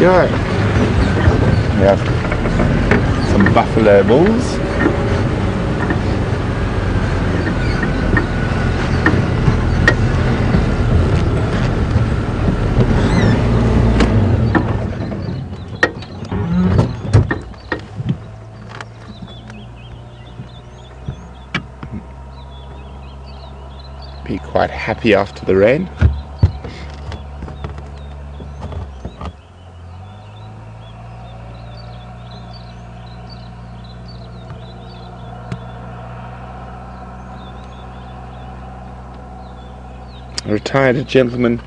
go. We have some buffalo bulls. Be quite happy after the rain. A retired gentleman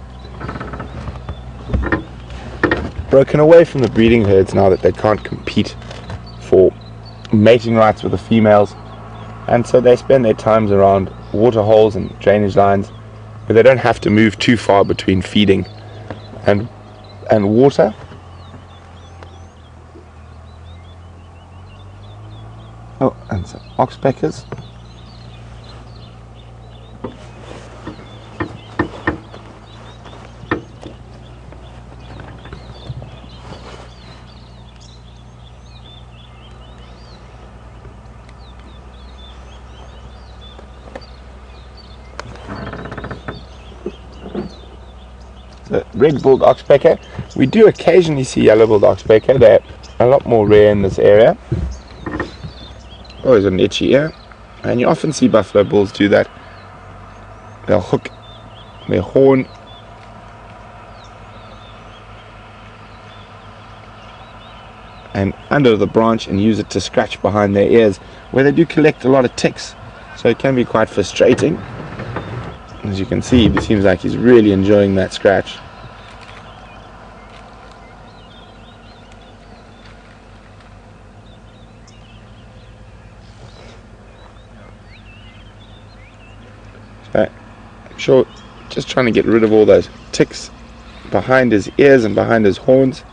broken away from the breeding herds now that they can't compete for mating rights with the females, and so they spend their times around water holes and drainage lines where they don't have to move too far between feeding and water. Oh, and some oxpeckers. The red-billed oxpecker. We do occasionally see yellow-billed oxpecker. They're a lot more rare in this area. Always an itchy ear, and you often see buffalo bulls do that. They'll hook their horn and under the branch and use it to scratch behind their ears, where they do collect a lot of ticks, so it can be quite frustrating. As you can see, it seems like he's really enjoying that scratch. So, I'm sure just trying to get rid of all those ticks behind his ears and behind his horns.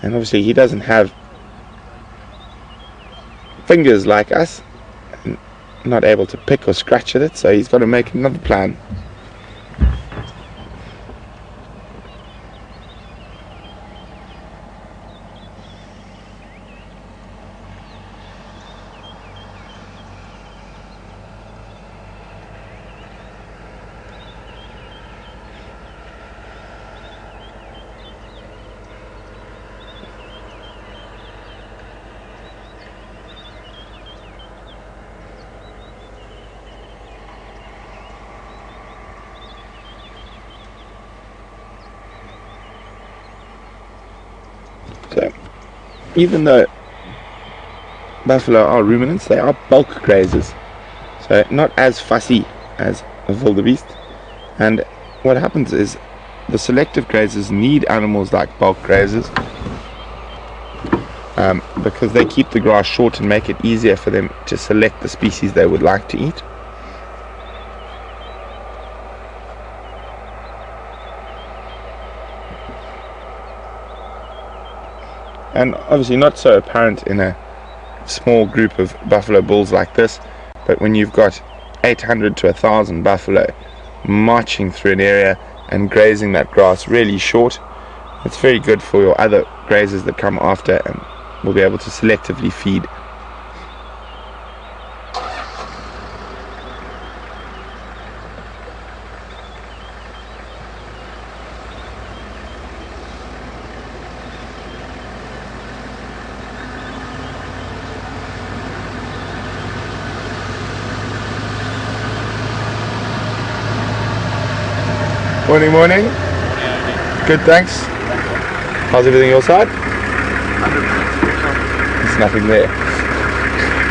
And obviously he doesn't have fingers like us, not able to pick or scratch at it, so he's got to make another plan. So, even though buffalo are ruminants, they are bulk grazers, so not as fussy as a wildebeest. And what happens is the selective grazers need animals like bulk grazers because they keep the grass short and make it easier for them to select the species they would like to eat. And obviously not so apparent in a small group of buffalo bulls like this, but when you've got 800 to 1,000 buffalo marching through an area and grazing that grass really short, it's very good for your other grazers that come after and will be able to selectively feed. Morning, morning. Good, thanks. How's everything your side? There's nothing there.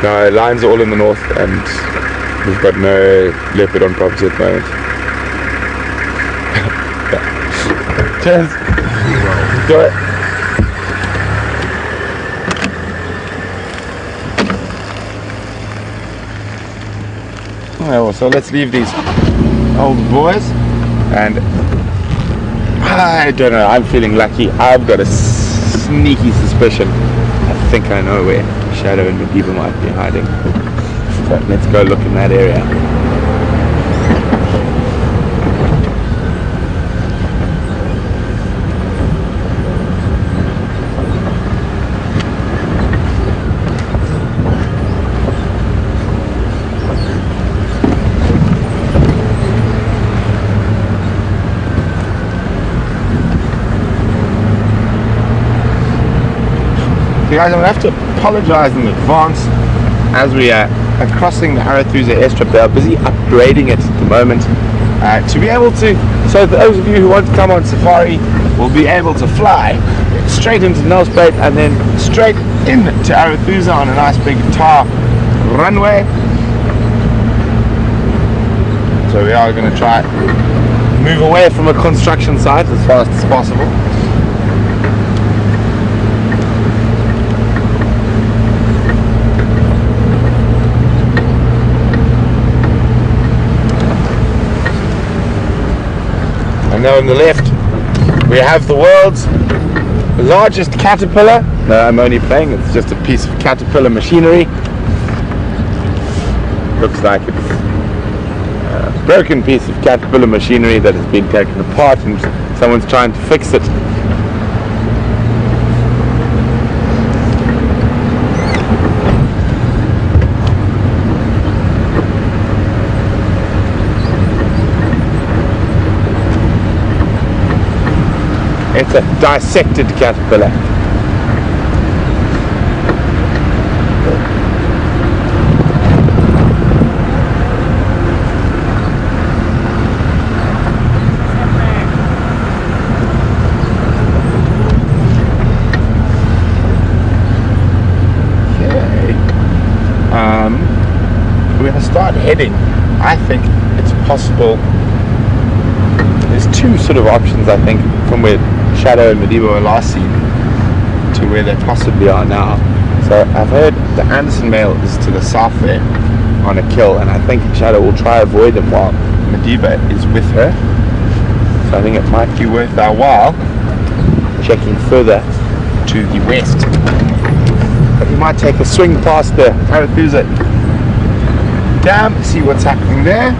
No, lions are all in the north and we've got no leopard on property at the moment. Cheers. Enjoy it. Well, so let's leave these old boys. And I don't know, I'm feeling lucky. I've got a sneaky suspicion. I think I know where Shadow and the people might be hiding. So let's go look in that area. guys, I'm going to have to apologize in advance as we are crossing the Arathusa airstrip. They are busy upgrading it at the moment to be able to, so those of you who want to come on safari will be able to fly straight into Nelspruit and then straight into Arathusa on a nice big tar runway. So we are going to try move away from a construction site as fast as possible. And now on the left we have the world's largest caterpillar. No, I'm only playing, it's just a piece of caterpillar machinery. Looks like it's a broken piece of caterpillar machinery that has been taken apart and someone's trying to fix it. It's a dissected caterpillar. We're going to start heading. I think it's possible. There's two sort of options, I think, from where Shadow and Madiba were last seen to where they possibly are now. So I've heard the Anderson male is to the south there on a kill, and I think Shadow will try avoid him while Madiba is with her. So I think it might be worth our while checking further to the west. But we might take a swing past the Arathusa Dam, see what's happening there.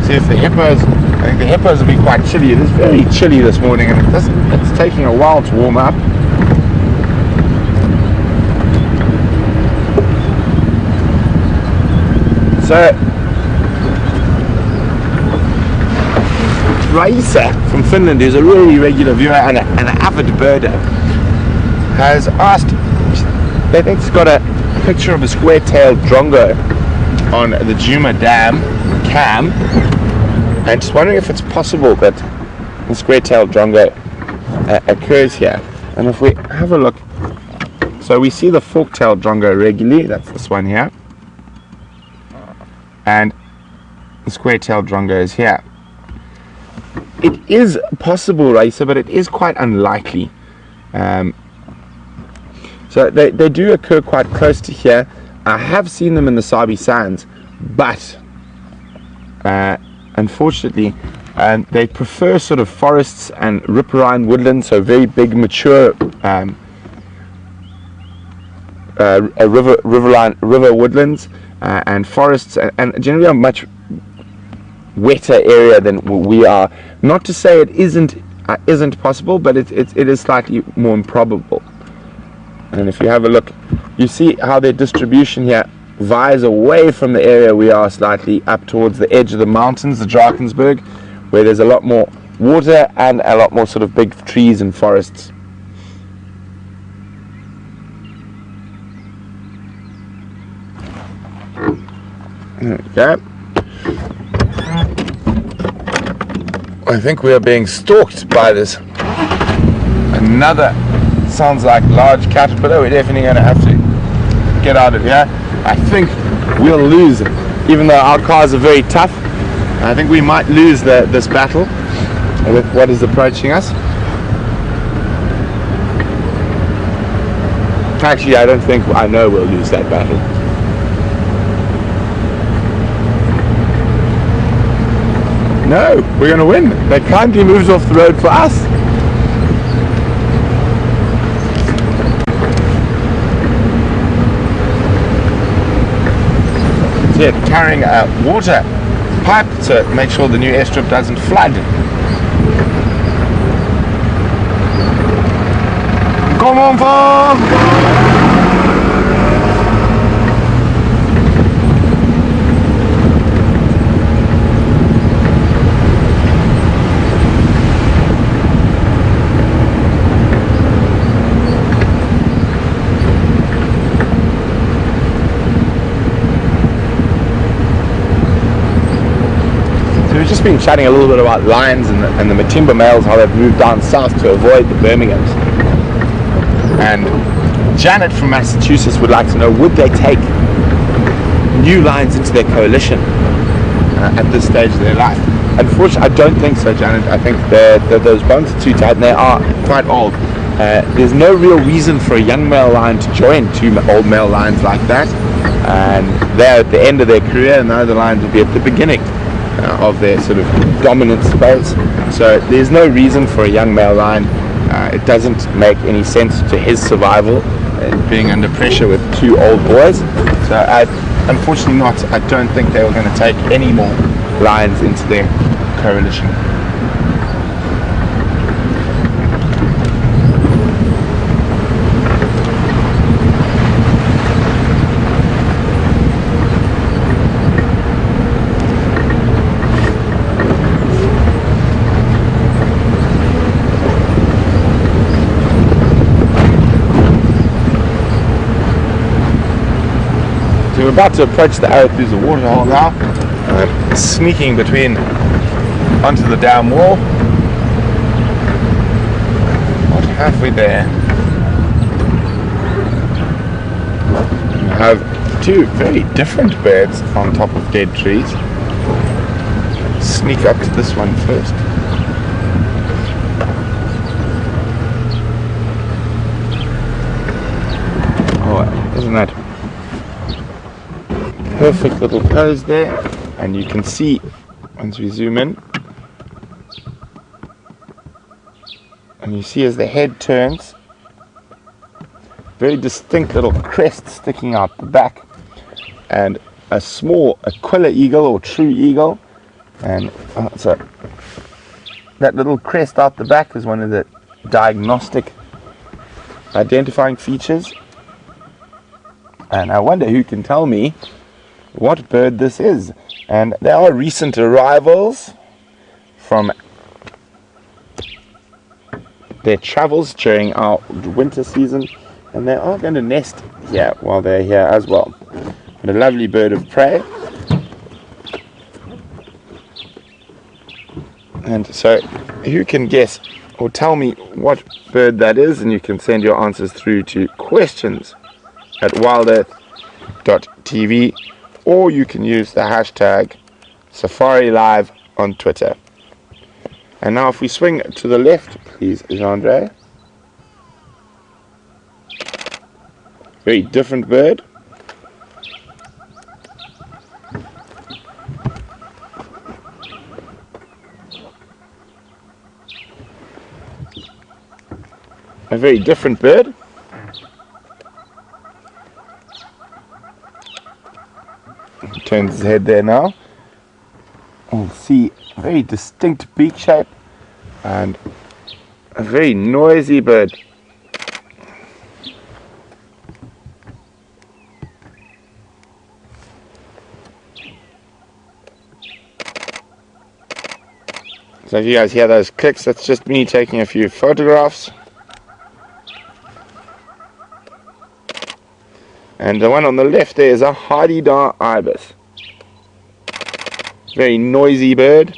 See if the hippos, I think the hippos will be quite chilly. It is very chilly this morning and it's taking a while to warm up. So Raisa from Finland, who's a really regular viewer and an avid birder, has asked, they think it's got a picture of a square-tailed drongo on the Djuma Dam cam, and just wondering if it's possible that the square-tailed drongo occurs here. And if we have a look, so we see the fork-tailed drongo regularly, that's this one here, and the square-tailed drongo is here. It is possible, Raisa, but it is quite unlikely. So they do occur quite close to here. I have seen them in the Sabi Sands, but unfortunately they prefer sort of forests and riparian woodlands, so very big mature river woodlands and forests, and generally a much wetter area than we are. Not to say it isn't possible, but it is slightly more improbable. And if you have a look, you see how their distribution here vies away from the area we are, slightly up towards the edge of the mountains, the Drakensberg, where there's a lot more water and a lot more sort of big trees and forests. Okay. I think we are being stalked by this. Another sounds like large caterpillar. We're definitely going to have to get out of here. I think we'll lose, even though our cars are very tough. I think we might lose this battle with what is approaching us. Actually, I don't think, I know we'll lose that battle. No, we're going to win. They kindly moved off the road for us. Here, carrying a water pipe to make sure the new airstrip doesn't flood. Come on, farm! been chatting a little bit about lions and the Matimba males, how they've moved down south to avoid the Birminghams. And Janet from Massachusetts would like to know, would they take new lions into their coalition at this stage of their life? Unfortunately, I don't think so, Janet. I think those bones are too tight and they are quite old. There's no real reason for a young male lion to join two old male lions like that. And they're at the end of their career, and the other lions will be at the beginning of their sort of dominant space. So there's no reason for a young male lion. It doesn't make any sense to his survival being under pressure with two old boys. So unfortunately not. I don't think they were going to take any more lions into their coalition. So we're about to approach the Arathusa waterhole now, sneaking between onto the dam wall. About halfway there. We have two very different birds on top of dead trees. Sneak up to this one first. Oh, isn't that perfect little pose there? And you can see, once we zoom in, and you see as the head turns, very distinct little crest sticking out the back, and a small Aquila eagle or true eagle. And so that little crest out the back is one of the diagnostic identifying features. And I wonder who can tell me what bird this is. And there are recent arrivals from their travels during our winter season, and they are going to nest here while they're here as well. But a lovely bird of prey. And so who can guess or tell me what bird that is, and you can send your answers through to questions@WildEarthTV, or you can use the hashtag SafariLive on Twitter. And now if we swing to the left, please, Jean-Andre. Very different bird. A very different bird. Turns his head there now. You'll see a very distinct beak shape and a very noisy bird. So if you guys hear those clicks, that's just me taking a few photographs. And the one on the left there is a Hadida ibis. Very noisy bird.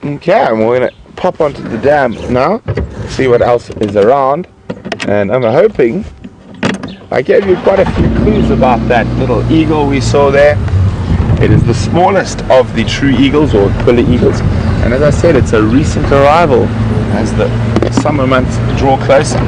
Okay, and we're going to pop onto the dam now, see what else is around. And I'm hoping I gave you quite a few clues about that little eagle we saw there. It is the smallest of the true eagles or Aquila eagles, and as I said, it's a recent arrival as the summer months draw closer.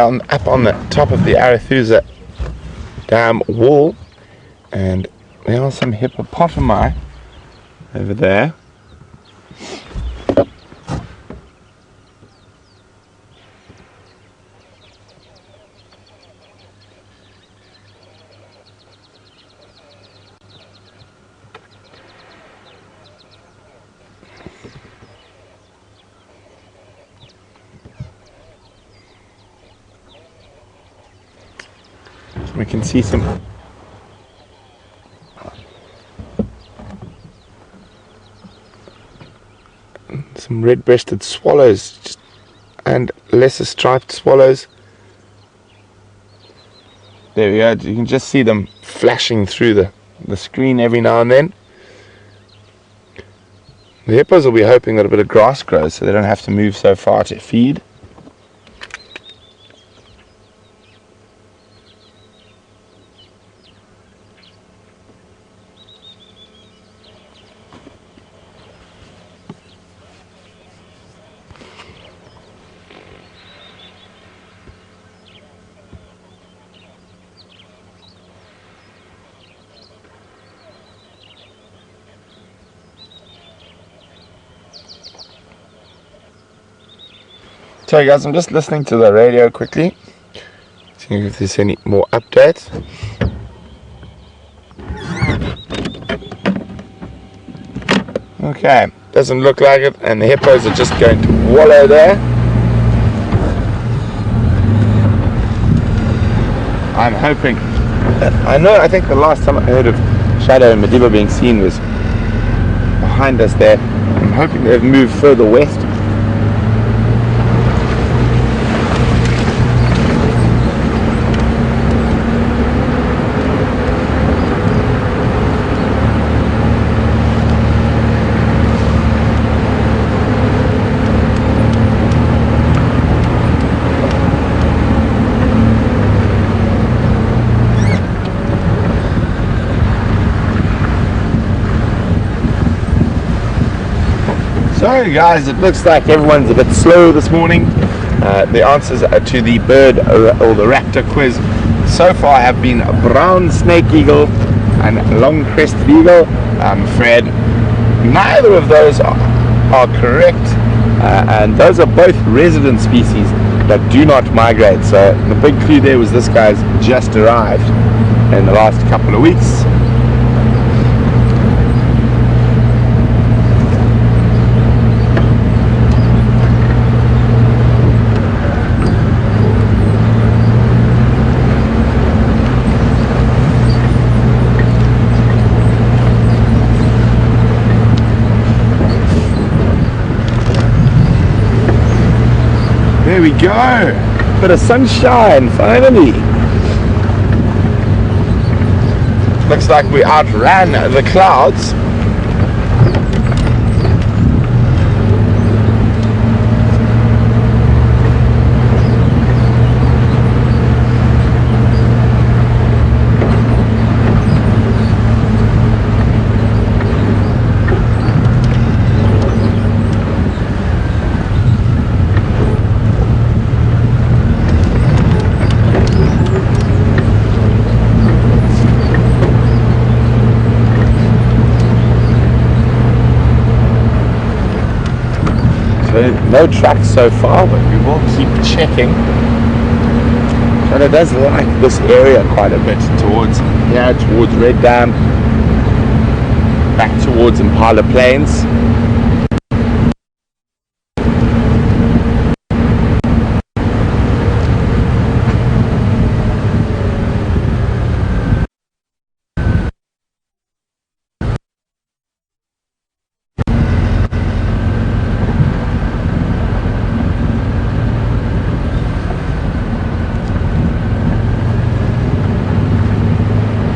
up on the top of the Arathusa Dam wall, and there are some hippopotami over there. We can see some red-breasted swallows and lesser striped swallows. There we go. You can just see them flashing through the screen every now and then. The hippos will be hoping that a bit of grass grows so they don't have to move so far to feed. So guys, I'm just listening to the radio quickly, seeing if there's any more updates. Okay, doesn't look like it, and the hippos are just going to wallow there. I'm hoping, I think the last time I heard of Shadow and Madiba being seen was behind us there. I'm hoping they've moved further west. So guys, it looks like everyone's a bit slow this morning. The answers to the bird or the raptor quiz so far have been a brown snake eagle and long-crested eagle. I'm afraid neither of those are correct, and those are both resident species that do not migrate. So the big clue there was this guy's just arrived in the last couple of weeks. There we go, bit of sunshine finally. Looks like we outran the clouds. No tracks so far, but we will keep checking. And it does like this area quite a bit towards Red Dam, back towards Impala Plains.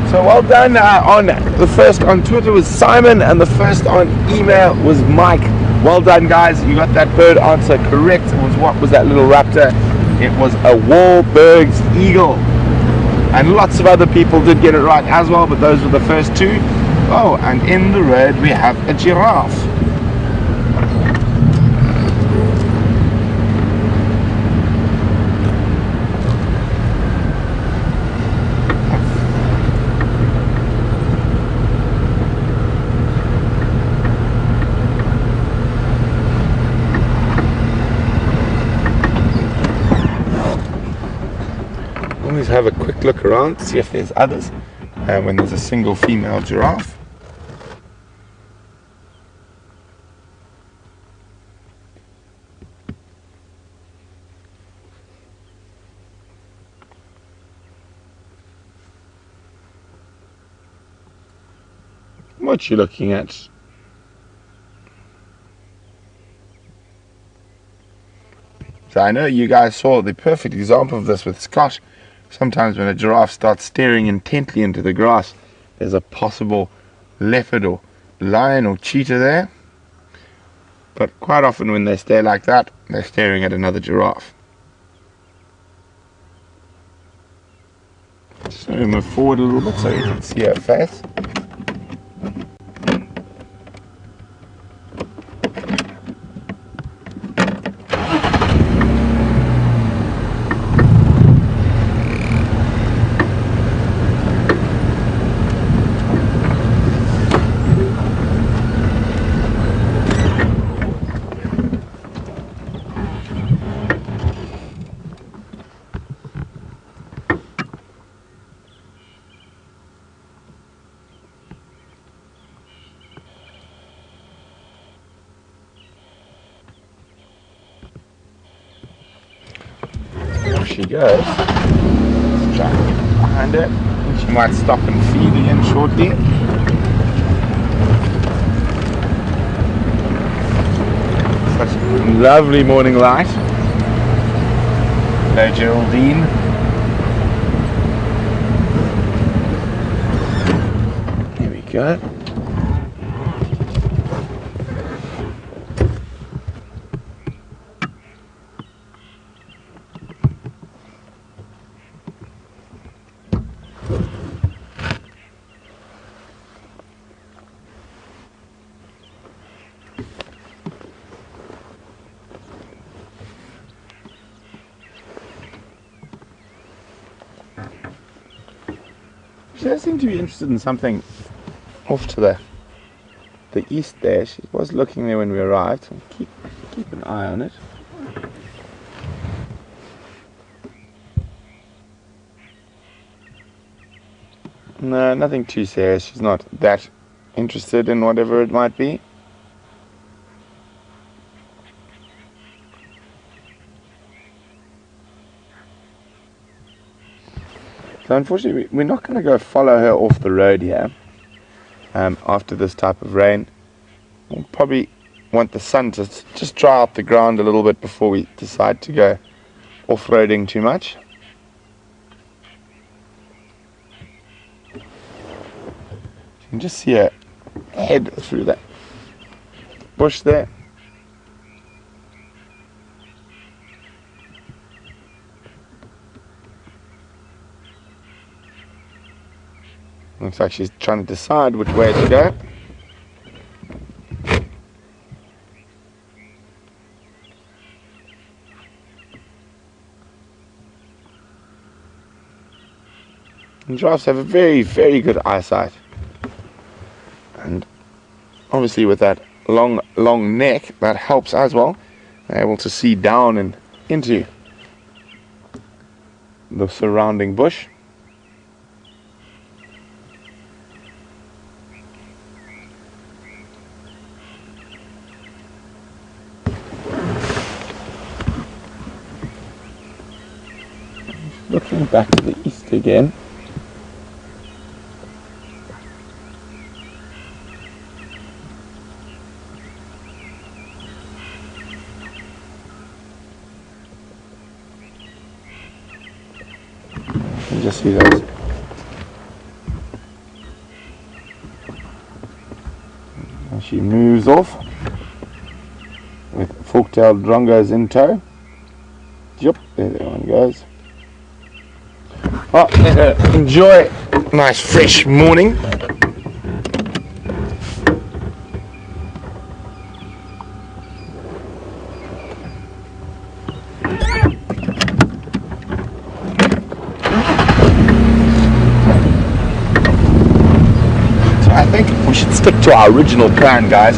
So well done. On the first on Twitter was Simon, and the first on email was Mike. Well done, guys. You got that bird answer correct. It was, what was that little raptor? It was a Wahlberg's eagle. And lots of other people did get it right as well, but those were the first two. Oh, and in the road we have a giraffe. always have a quick look around to see if there's others when there's a single female giraffe. What you looking at? So I know you guys saw the perfect example of this with Scott. Sometimes when a giraffe starts staring intently into the grass, there's a possible leopard or lion or cheetah there. But quite often when they stare like that, they're staring at another giraffe. So move forward a little bit so you can see her face. She goes. Let's try and get behind her. She might stop and feed again shortly. Such a lovely morning light. Hello, Geraldine. There we go. She does seem to be interested in something off to the east there. She was looking there when we arrived, so keep an eye on it. No, nothing too serious. She's not that interested in whatever it might be. So unfortunately, we're not going to go follow her off the road here after this type of rain. We'll probably want the sun to just dry out the ground a little bit before we decide to go off-roading too much. You can just see her head through that bush there. Looks like she's trying to decide which way to go. And giraffes have a very, very good eyesight. And obviously with that long neck, that helps as well. They're able to see down and into the surrounding bush. Looking back to the east again. You just see those. And she moves off with fork-tailed drongos in tow. Yep, there that one goes. Well, enjoy a nice fresh morning. So I think we should stick to our original plan, guys.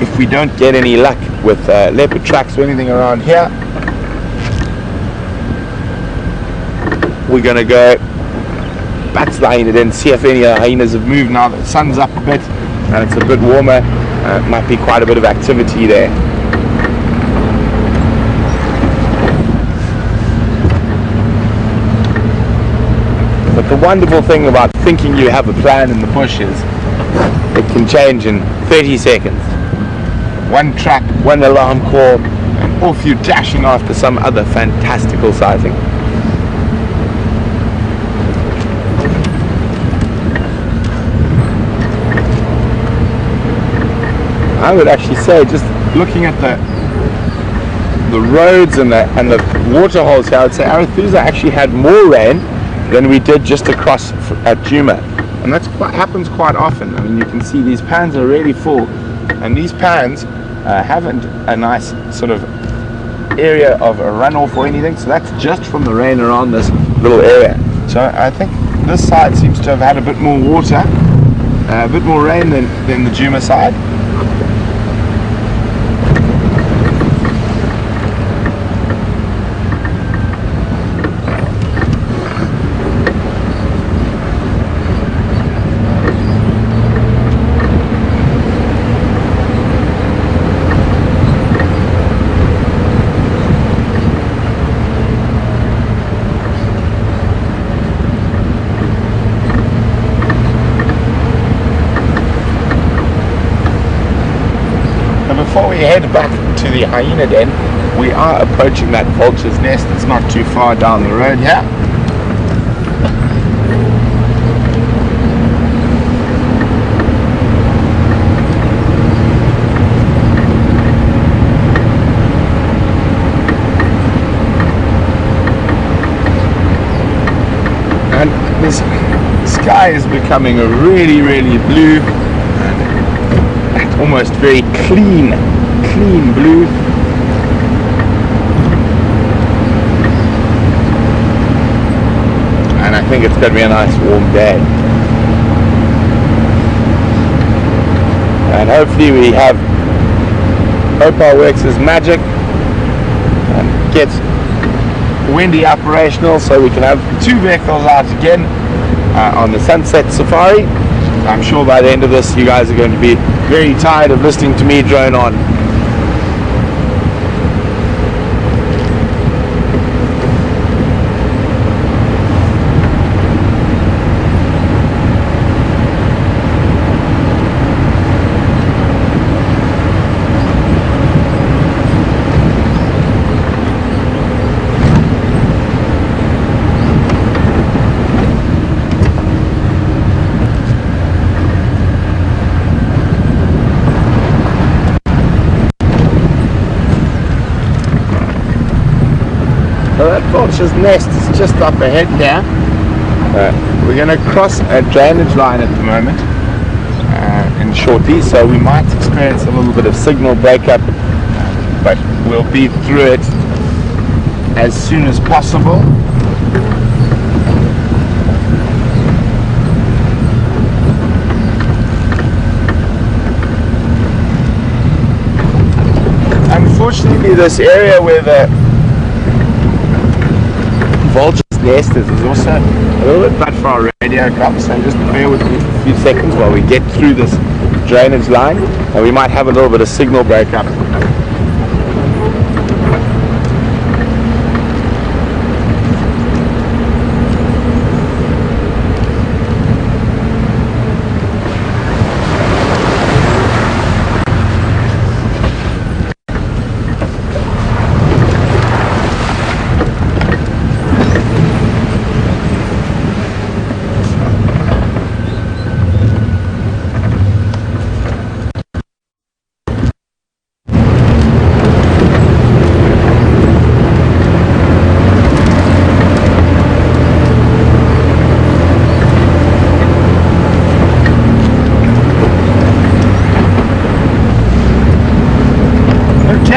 If we don't get any luck with leopard tracks or anything around here, we're going to go back to the hyena den, see if any of the hyenas have moved now that the sun's up a bit and it's a bit warmer. Might be quite a bit of activity there. But the wonderful thing about thinking you have a plan in the bush is it can change in 30 seconds. One trap, one alarm call, and off you dashing after some other fantastical sighting. I would actually say, just looking at the roads and the water holes here, I would say Arethusa actually had more rain than we did just across at Djuma, and that happens quite often. I mean, you can see these pans are really full, and these pans haven't a nice sort of area of a runoff or anything, so that's just from the rain around this little area. So I think this side seems to have had a bit more water, a bit more rain than the Djuma side. Before we head back to the hyena den, we are approaching that vulture's nest. It's not too far down the road here. And this sky is becoming a really, really blue, almost very clean blue. And I think it's going to be a nice warm day. And hopefully hope our works is magic and gets windy operational so we can have 2 vehicles out again on the sunset safari. I'm sure by the end of this you guys are going to be very tired of listening to me drone on. So that vulture's nest is just up ahead here. We're going to cross a drainage line at the moment in shortly, so we might experience a little bit of signal breakup, but we'll be through it as soon as possible. Unfortunately, this area where the vulture's nest is also a little bit bad for our radio comm, so just bear with me a few seconds while we get through this drainage line, and we might have a little bit of signal breakup.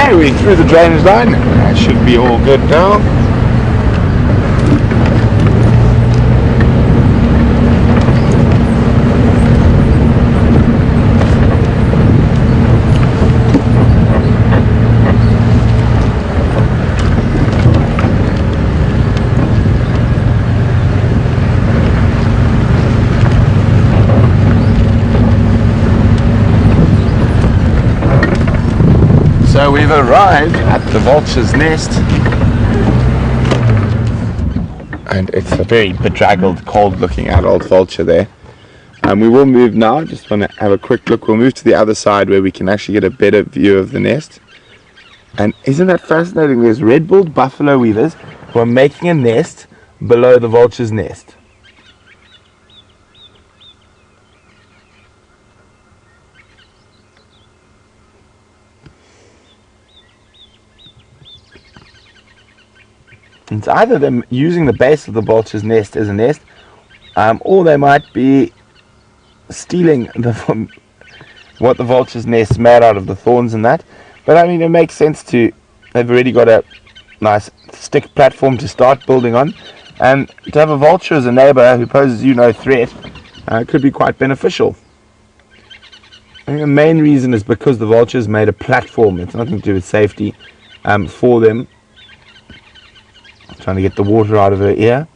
We're through the drainage line. That should be all good now. So we've arrived at the vulture's nest, and it's a very bedraggled, cold looking adult vulture there. We will move now. Just want to have a quick look. We'll move to the other side where we can actually get a better view of the nest. And isn't that fascinating? There's red-billed buffalo weavers who are making a nest below the vulture's nest. It's either them using the base of the vulture's nest as a nest, or they might be stealing what the vulture's nest is made out of, the thorns and that. But I mean, it makes sense to, they've already got a nice stick platform to start building on, and to have a vulture as a neighbor who poses you no threat could be quite beneficial. I think the main reason is because the vulture's made a platform. It's nothing to do with safety for them. Trying to get the water out of her ear,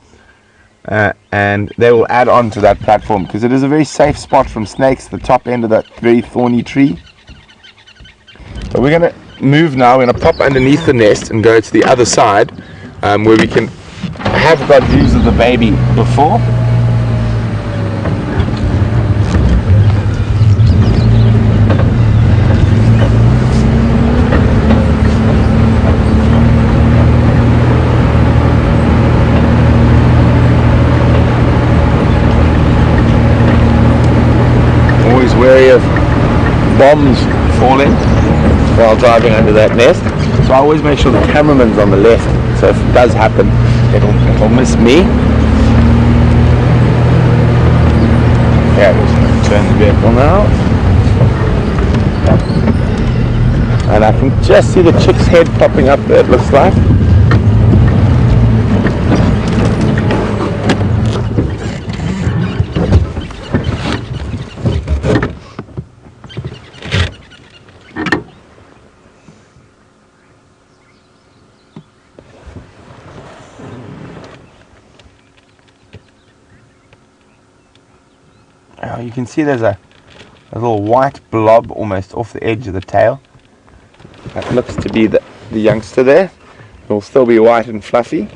and they will add on to that platform because it is a very safe spot from snakes, the top end of that very thorny tree. But we're going to move now. We're going to pop underneath the nest and go to the other side where we can have got views of the baby before. Always wary of bombs falling while driving under that nest, so I always make sure the cameraman's on the left, so if it does happen, it'll miss me. Yeah, we're just going to turn the vehicle now, and I can just see the chick's head popping up there, it looks like. You can see there's a little white blob almost off the edge of the tail. That looks to be the youngster there. It'll still be white and fluffy.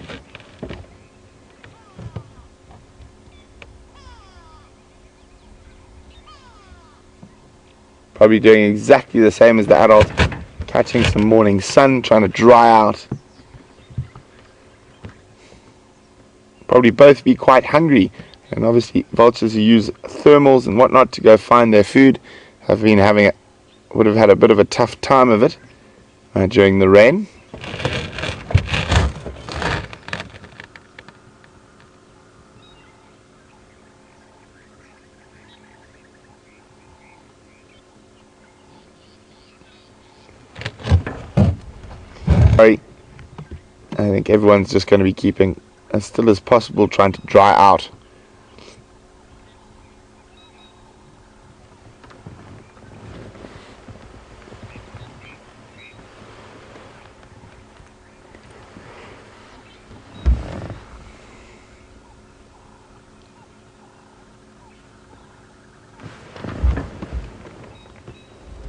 Probably doing exactly the same as the adult, catching some morning sun, trying to dry out. Probably both be quite hungry. And obviously vultures who use thermals and whatnot to go find their food have been would have had a bit of a tough time of it during the rain. Sorry, I think everyone's just going to be keeping as still as possible, trying to dry out.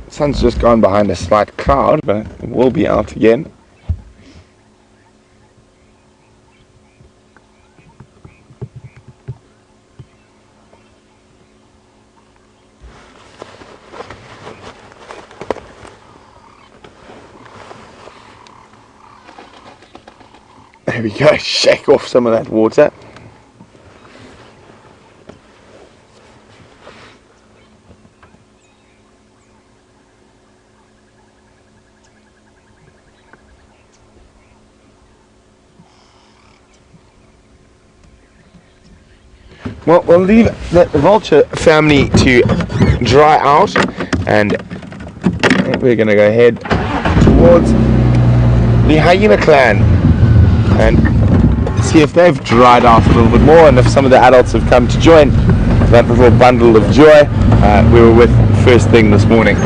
Sun's just gone behind a slight cloud, but it will be out again. There we go, shake off some of that water. Well, we'll leave the vulture family to dry out, and we're going to go ahead towards the hyena clan and see if they've dried out a little bit more, and if some of the adults have come to join that little bundle of joy we were with first thing this morning.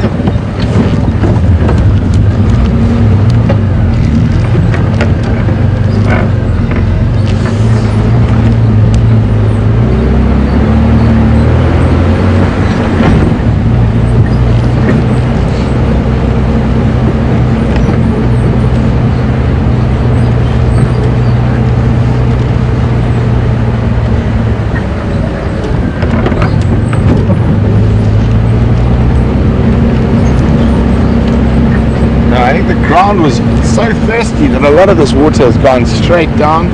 ground was so thirsty that a lot of this water has gone straight down.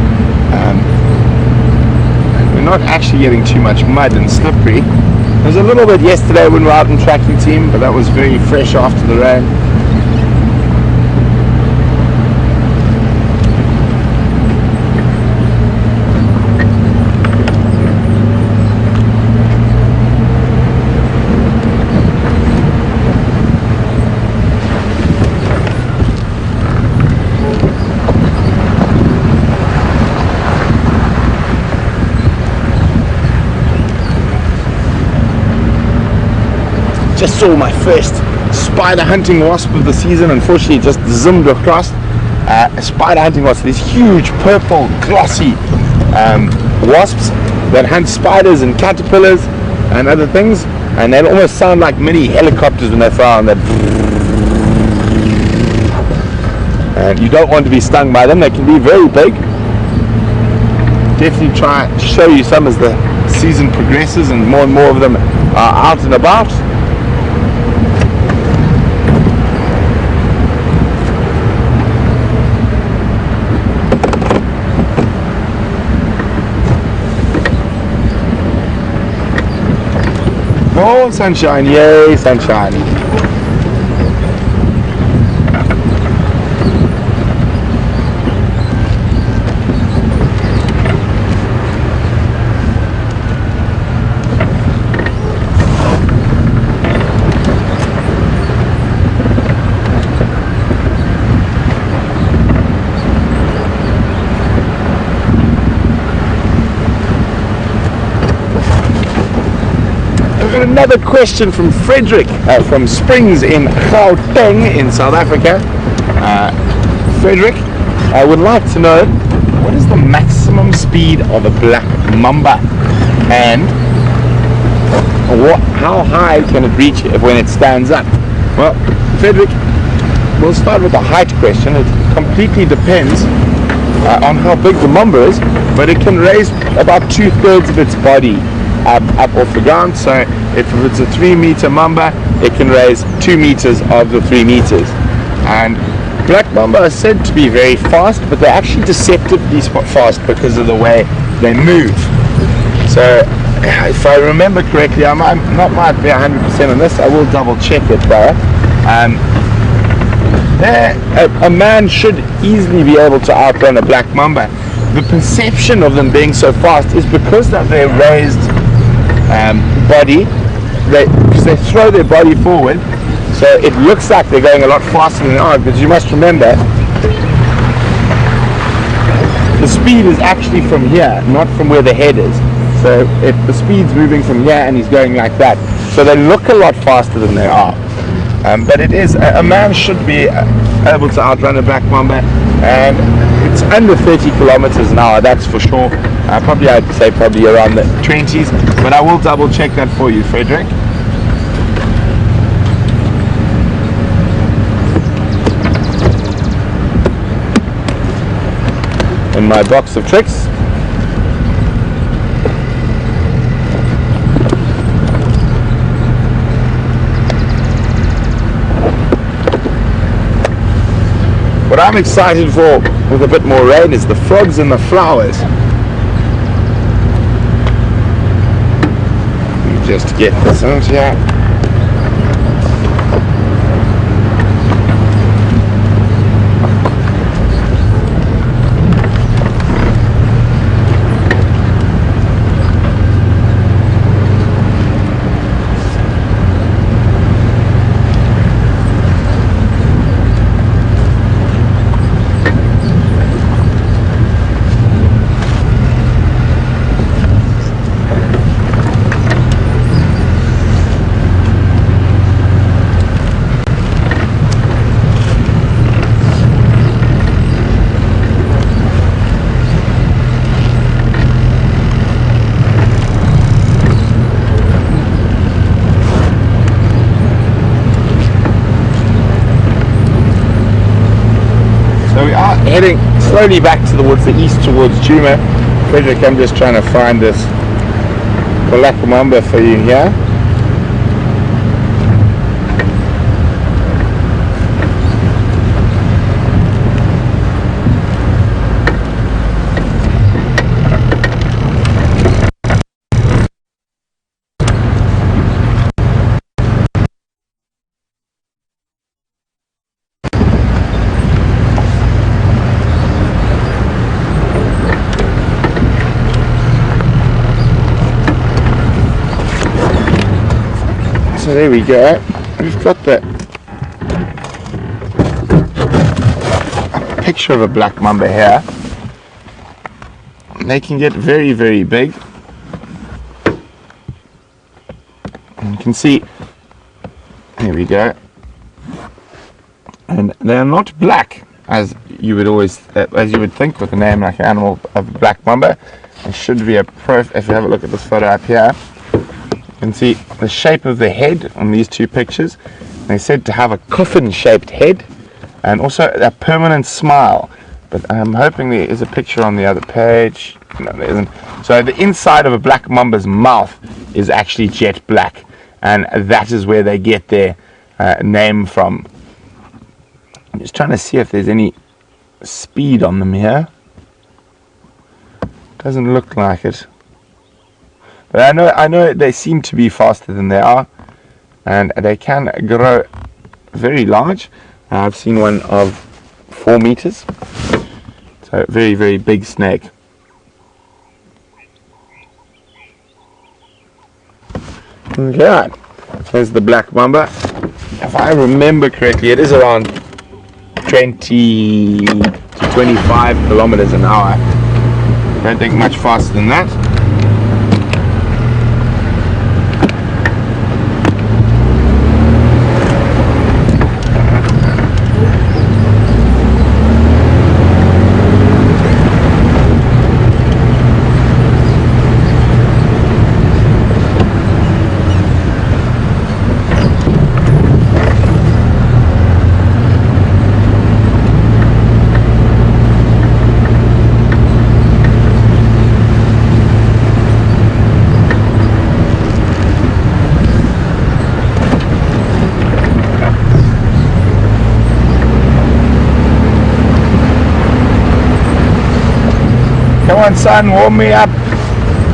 We're not actually getting too much mud and slippery. There was a little bit yesterday when we were out in tracking team, but that was very fresh after the rain. Just saw my first spider hunting wasp of the season. Unfortunately, it just zoomed across. A spider hunting wasp, these huge purple glossy wasps that hunt spiders and caterpillars and other things, and they almost sound like mini helicopters when they fly on that. And you don't want to be stung by them. They can be very big. Definitely try to show you some as the season progresses and more of them are out and about. Oh, sunshine, yay, sunshine. Another question from Frederick from Springs in Gauteng in South Africa. Frederick, I would like to know, what is the maximum speed of a black mamba, and how high can it reach when it stands up? Well, Frederick, we'll start with the height question. It completely depends on how big the mamba is, but it can raise about 2/3 of its body up off the ground. So if it's a 3-meter mamba, it can raise 2 meters of the 3 meters. And black mamba are said to be very fast, but they're actually deceptively fast because of the way they move. So if I remember correctly, I might be 100% on this. I will double check it though. A man should easily be able to outrun a black mamba. The perception of them being so fast is because of their raised body, because they throw their body forward, so it looks like they're going a lot faster than they are, because you must remember the speed is actually from here, not from where the head is. So if the speed's moving from here and he's going like that, so they look a lot faster than they are. But it is, a man should be able to outrun a black mamba, and it's under 30 kilometers an hour, that's for sure. Probably I'd say probably around the 20s, but I will double check that for you, Frederick. In my box of tricks. What I'm excited for with a bit more rain is the frogs and the flowers. Just get this out here. Heading slowly back towards the east, towards Djuma. Frederick, I'm just trying to find this black mamba for you here. So there we go. We've got the picture of a black mamba here. They can get very, very big. And you can see, there we go. And they're not black as you would think with a name like an animal of black mamba. It should be if you have a look at this photo up here, you can see the shape of the head on these two pictures. They're said to have a coffin-shaped head and also a permanent smile. But I'm hoping there is a picture on the other page. No, there isn't. So the inside of a black mamba's mouth is actually jet black, and that is where they get their name from. I'm just trying to see if there's any speed on them here. Doesn't look like it. But I know they seem to be faster than they are, and they can grow very large. I've seen one of 4 meters. So very, very big snake. Okay, there's the black mamba. If I remember correctly, it is around 20 to 25 kilometers an hour. Don't think much faster than that. Come on, son, warm me up.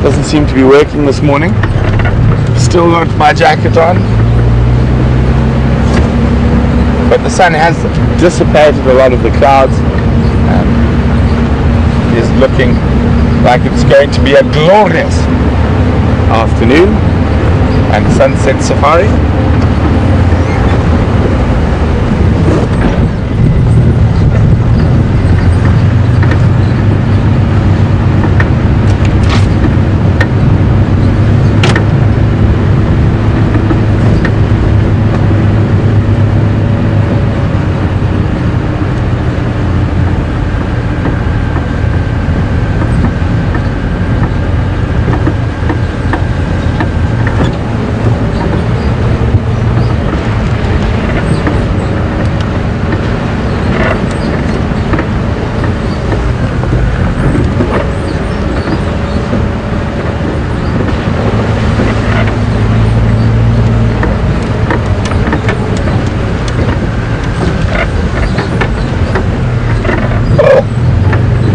Doesn't seem to be working this morning. Still got my jacket on. But the sun has dissipated a lot of the clouds. It is looking like it's going to be a glorious afternoon and sunset safari.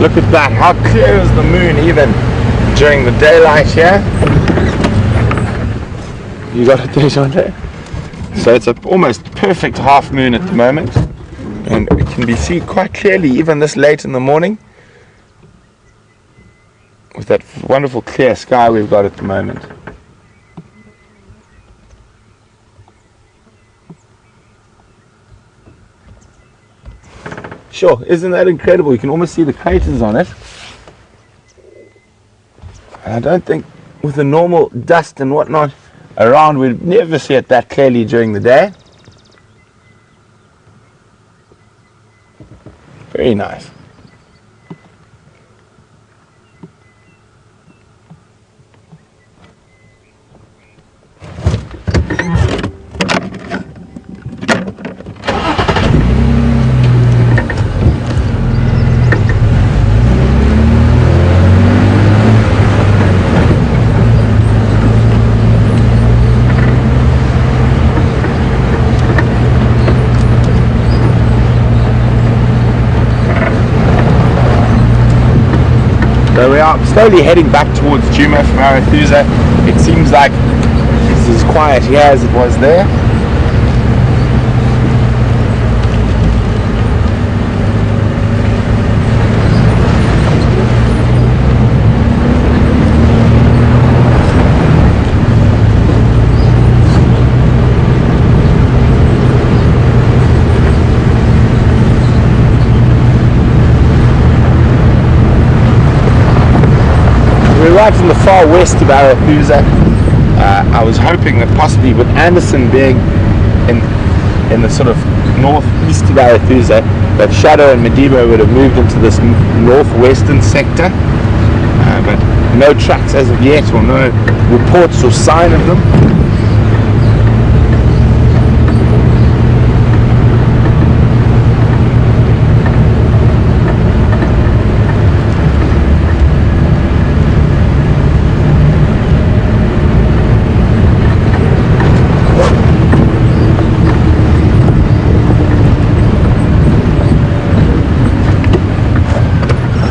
Look at that, how clear is the moon even during the daylight here. You got it there, Jean-Jay? So it's an almost perfect half moon at the moment, and it can be seen quite clearly even this late in the morning with that wonderful clear sky we've got at the moment. Sure, isn't that incredible? You can almost see the craters on it. And I don't think with the normal dust and whatnot around, we'd never see it that clearly during the day. Very nice. So we are slowly heading back towards Djuma from Arathusa. It seems like it's as quiet here as it was there. out in the far west of Arathusa. I was hoping that possibly with Anderson being in the sort of northeast of Arathusa, that Shadow and Madiba would have moved into this northwestern sector, but no tracks as of yet, or no reports or sign of them.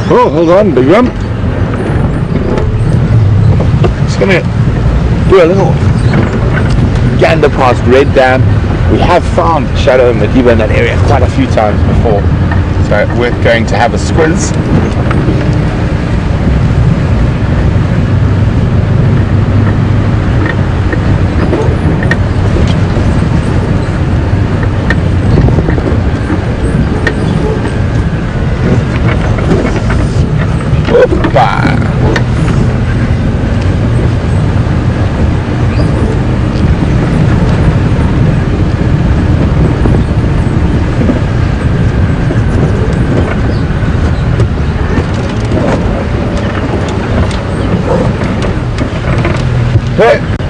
Oh, hold on, big one. Just gonna do a little gander past Red Dam. We have found Shadow and Madiba in that area quite a few times before, so worth going to have a squiz.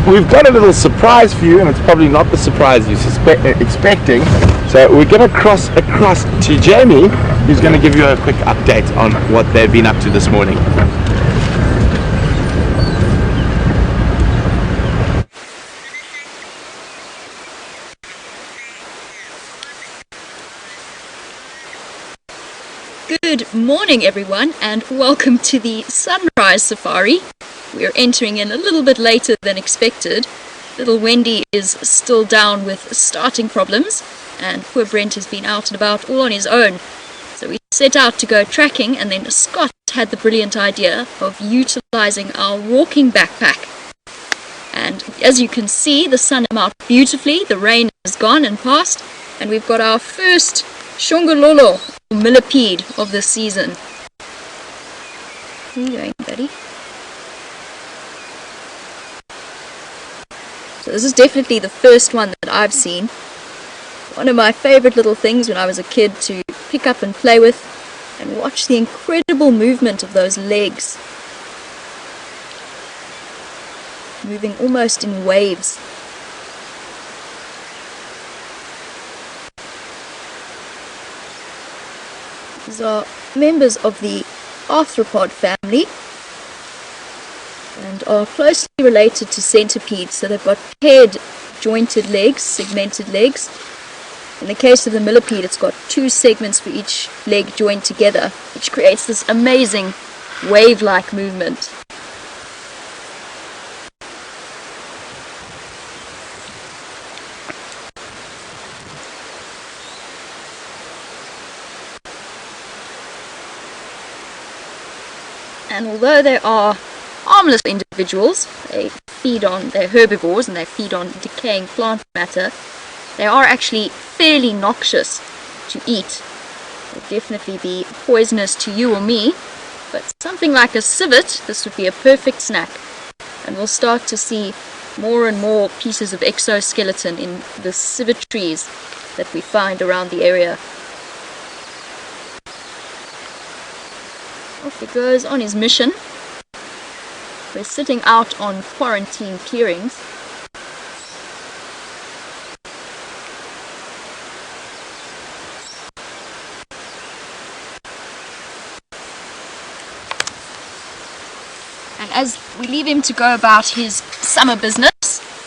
We've got a little surprise for you, and it's probably not the surprise you're expecting. So we're going to cross across to Jamie, who's going to give you a quick update on what they've been up to this morning. Good morning everyone, and welcome to the sunrise safari. We are entering in a little bit later than expected. Little Wendy is still down with starting problems, and poor Brent has been out and about all on his own. So we set out to go tracking, and then Scott had the brilliant idea of utilizing our walking backpack. And as you can see, the sun came out beautifully, the rain is gone and past, and we've got our first shongololo, or millipede, of the season. Where are you going, buddy? So this is definitely the first one that I've seen. One of my favorite little things when I was a kid to pick up and play with, and watch the incredible movement of those legs. Moving almost in waves. These are members of the arthropod family and are closely related to centipedes, so they've got paired jointed legs, segmented legs. In the case of the millipede, it's got two segments for each leg joined together, which creates this amazing wave-like movement. And although they are harmless individuals, they're herbivores and they feed on decaying plant matter, they are actually fairly noxious to eat. They'll definitely be poisonous to you or me, but something like a civet, this would be a perfect snack. And we'll start to see more and more pieces of exoskeleton in the civet trees that we find around the area. Off he goes on his mission. We're sitting out on quarantine clearings. And as we leave him to go about his summer business,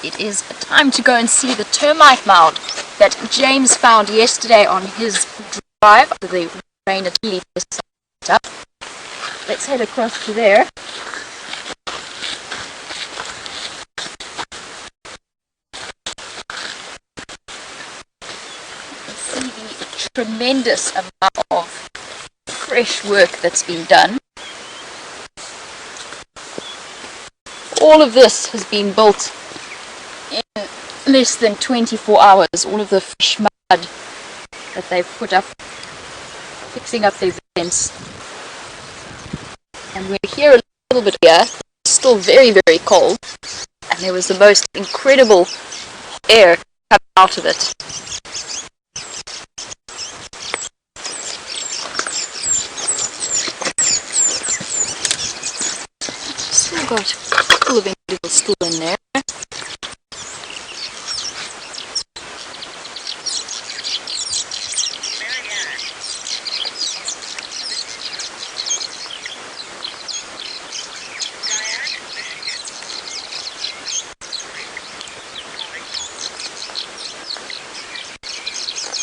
it is time to go and see the termite mound that James found yesterday on his drive after the rain at really set up. Let's head across to there. See the tremendous amount of fresh work that's been done. All of this has been built in less than 24 hours. All of the fresh mud that they've put up, fixing up their vents. And we're here a little bit here, still very, very cold, and there was the most incredible air coming out of it. Still got a couple of individuals still in there.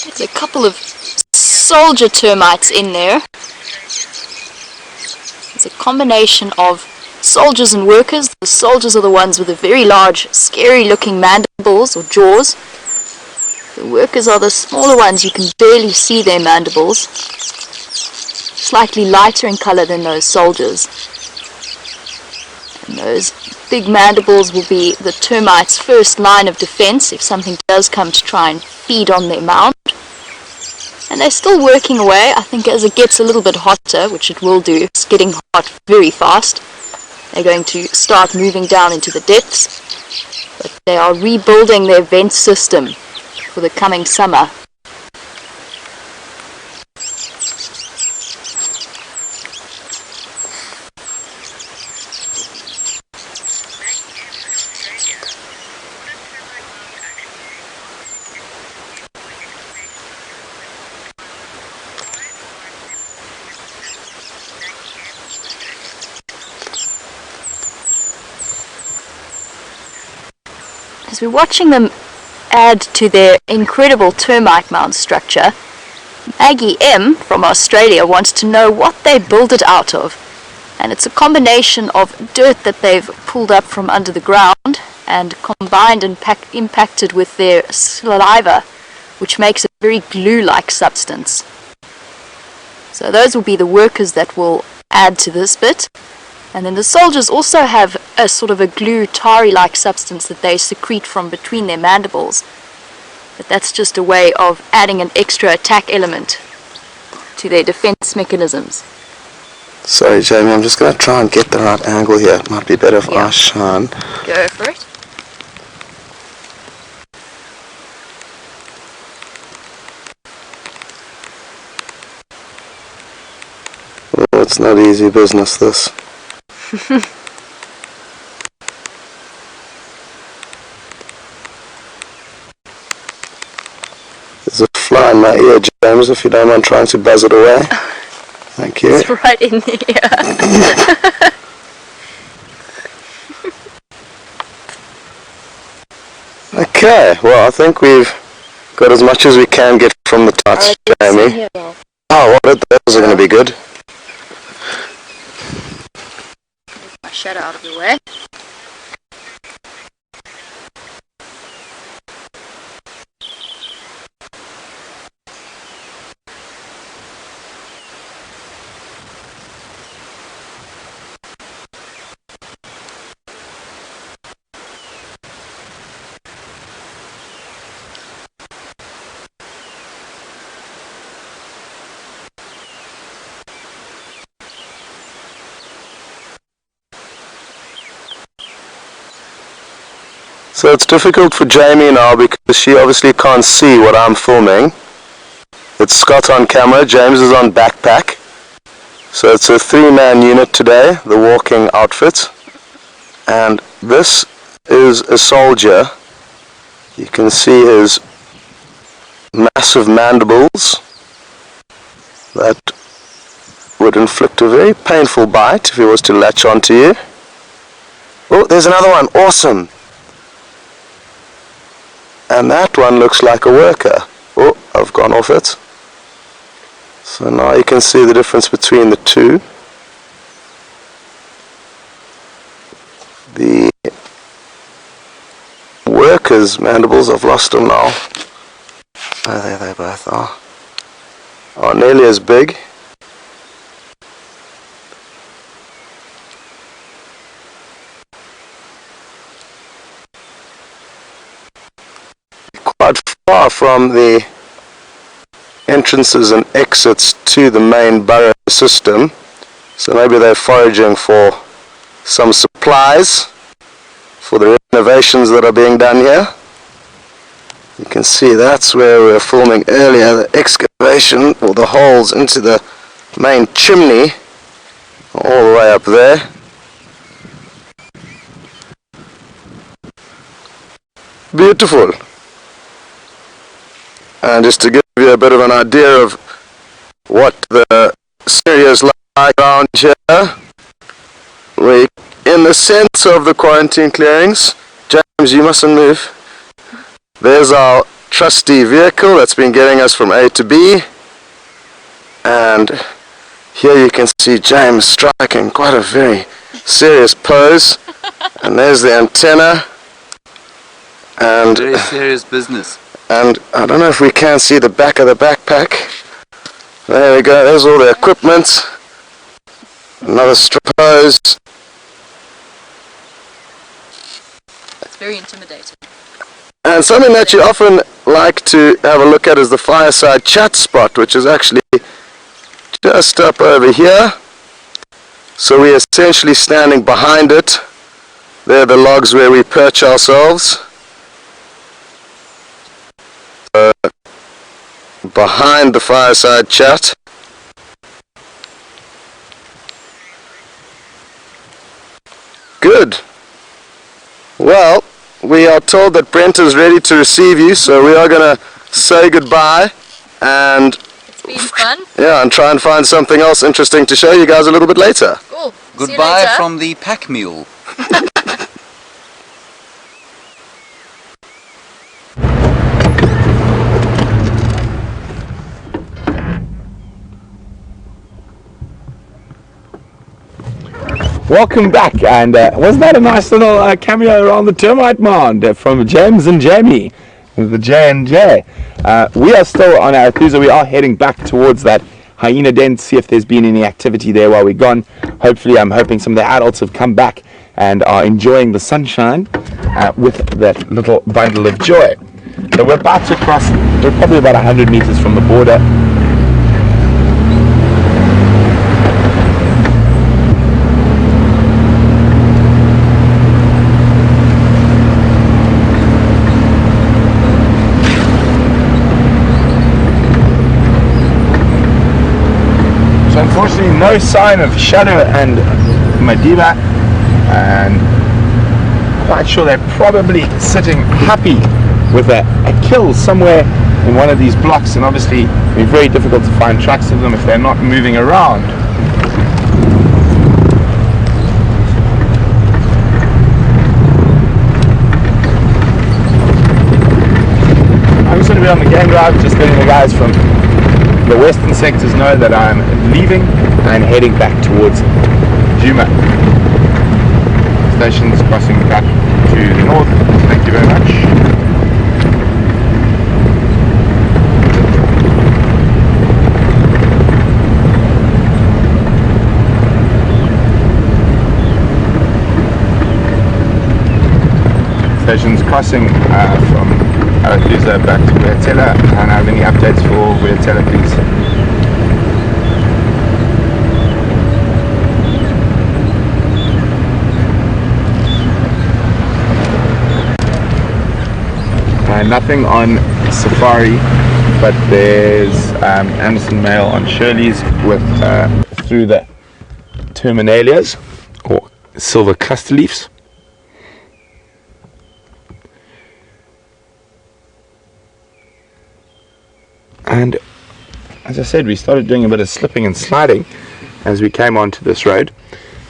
There's a couple of soldier termites in there. It's a combination of soldiers and workers. The soldiers are the ones with the very large, scary looking mandibles or jaws. The workers are the smaller ones, you can barely see their mandibles. Slightly lighter in color than those soldiers. And those big mandibles will be the termites' first line of defense if something does come to try and feed on their mound. And they're still working away. I think as it gets a little bit hotter, which it will do, it's getting hot very fast, they're going to start moving down into the depths. But they are rebuilding their vent system for the coming summer. As we're watching them add to their incredible termite mound structure, Maggie M from Australia wants to know what they build it out of. And it's a combination of dirt that they've pulled up from under the ground and combined and impacted with their saliva, which makes a very glue-like substance. So those will be the workers that will add to this bit. And then the soldiers also have a sort of a glue, tarry-like substance that they secrete from between their mandibles. But that's just a way of adding an extra attack element to their defense mechanisms. Sorry, Jamie, I'm just going to try and get the right angle here. It might be better if I shine. Go for it. Oh, it's not easy business, this. There's a fly in my ear, James, if you don't mind trying to buzz it away. Thank you. It's right in the ear. Okay, well, I think we've got as much as we can get from the touch, Jamie. Oh, well, those are going to be good. My shadow out of the way. So it's difficult for Jamie now because she obviously can't see what I'm filming. It's Scott on camera, James is on backpack. So it's a 3-man unit today, the walking outfit. And this is a soldier. You can see his massive mandibles that would inflict a very painful bite if he was to latch onto you. Oh, there's another one, awesome! And that one looks like a worker. Oh, I've gone off it. So now you can see the difference between the two. The workers' mandibles, I've lost them now. Oh, there they both are nearly as big. Quite far from the entrances and exits to the main burrow system, so maybe they're foraging for some supplies for the renovations that are being done here. You can see that's where we were filming earlier, the excavation or the holes into the main chimney all the way up there. Beautiful. And just to give you a bit of an idea of what the area is like around here, we're in the centre of the quarantine clearings. James, you mustn't move. There's our trusty vehicle that's been getting us from A to B. And here you can see James striking quite a very serious pose. And there's the antenna. And very serious business. And I don't know if we can see the back of the backpack. There we go, there's all the equipment. Another strip pose. It's very intimidating. And something that you often like to have a look at is the fireside chat spot, which is actually just up over here. So we're essentially standing behind it. There are the logs where we perch ourselves. Behind the fireside chat. Good. Well, we are told that Brent is ready to receive you, so we are going to say goodbye and it's been fun. Yeah, and try and find something else interesting to show you guys a little bit later. Cool. Goodbye from the pack mule. Welcome back, and wasn't that a nice little cameo around the termite mound from James and Jamie, the J&J. We are still on Arathusa. We are heading back towards that hyena den to see if there's been any activity there while we're gone. Hopefully, I'm hoping some of the adults have come back and are enjoying the sunshine with that little bundle of joy. So we're about to cross, we're probably about 100 meters from the border. Unfortunately, no sign of Shadow and Madiba, and quite sure they're probably sitting happy with a kill somewhere in one of these blocks, and obviously it'd be very difficult to find tracks of them if they're not moving around. I'm just going to be on the game drive, just letting the guys from the western sectors know that I'm leaving and heading back towards Djuma. Stations crossing back to the north. Thank you very much. Stations crossing from Arathusa back to Weatela, and have any updates for Weatela, please? Nothing on Safari, but there's Anderson Mail on Shirley's with through the terminalias or silver cluster leaves. And as I said, we started doing a bit of slipping and sliding as we came onto this road.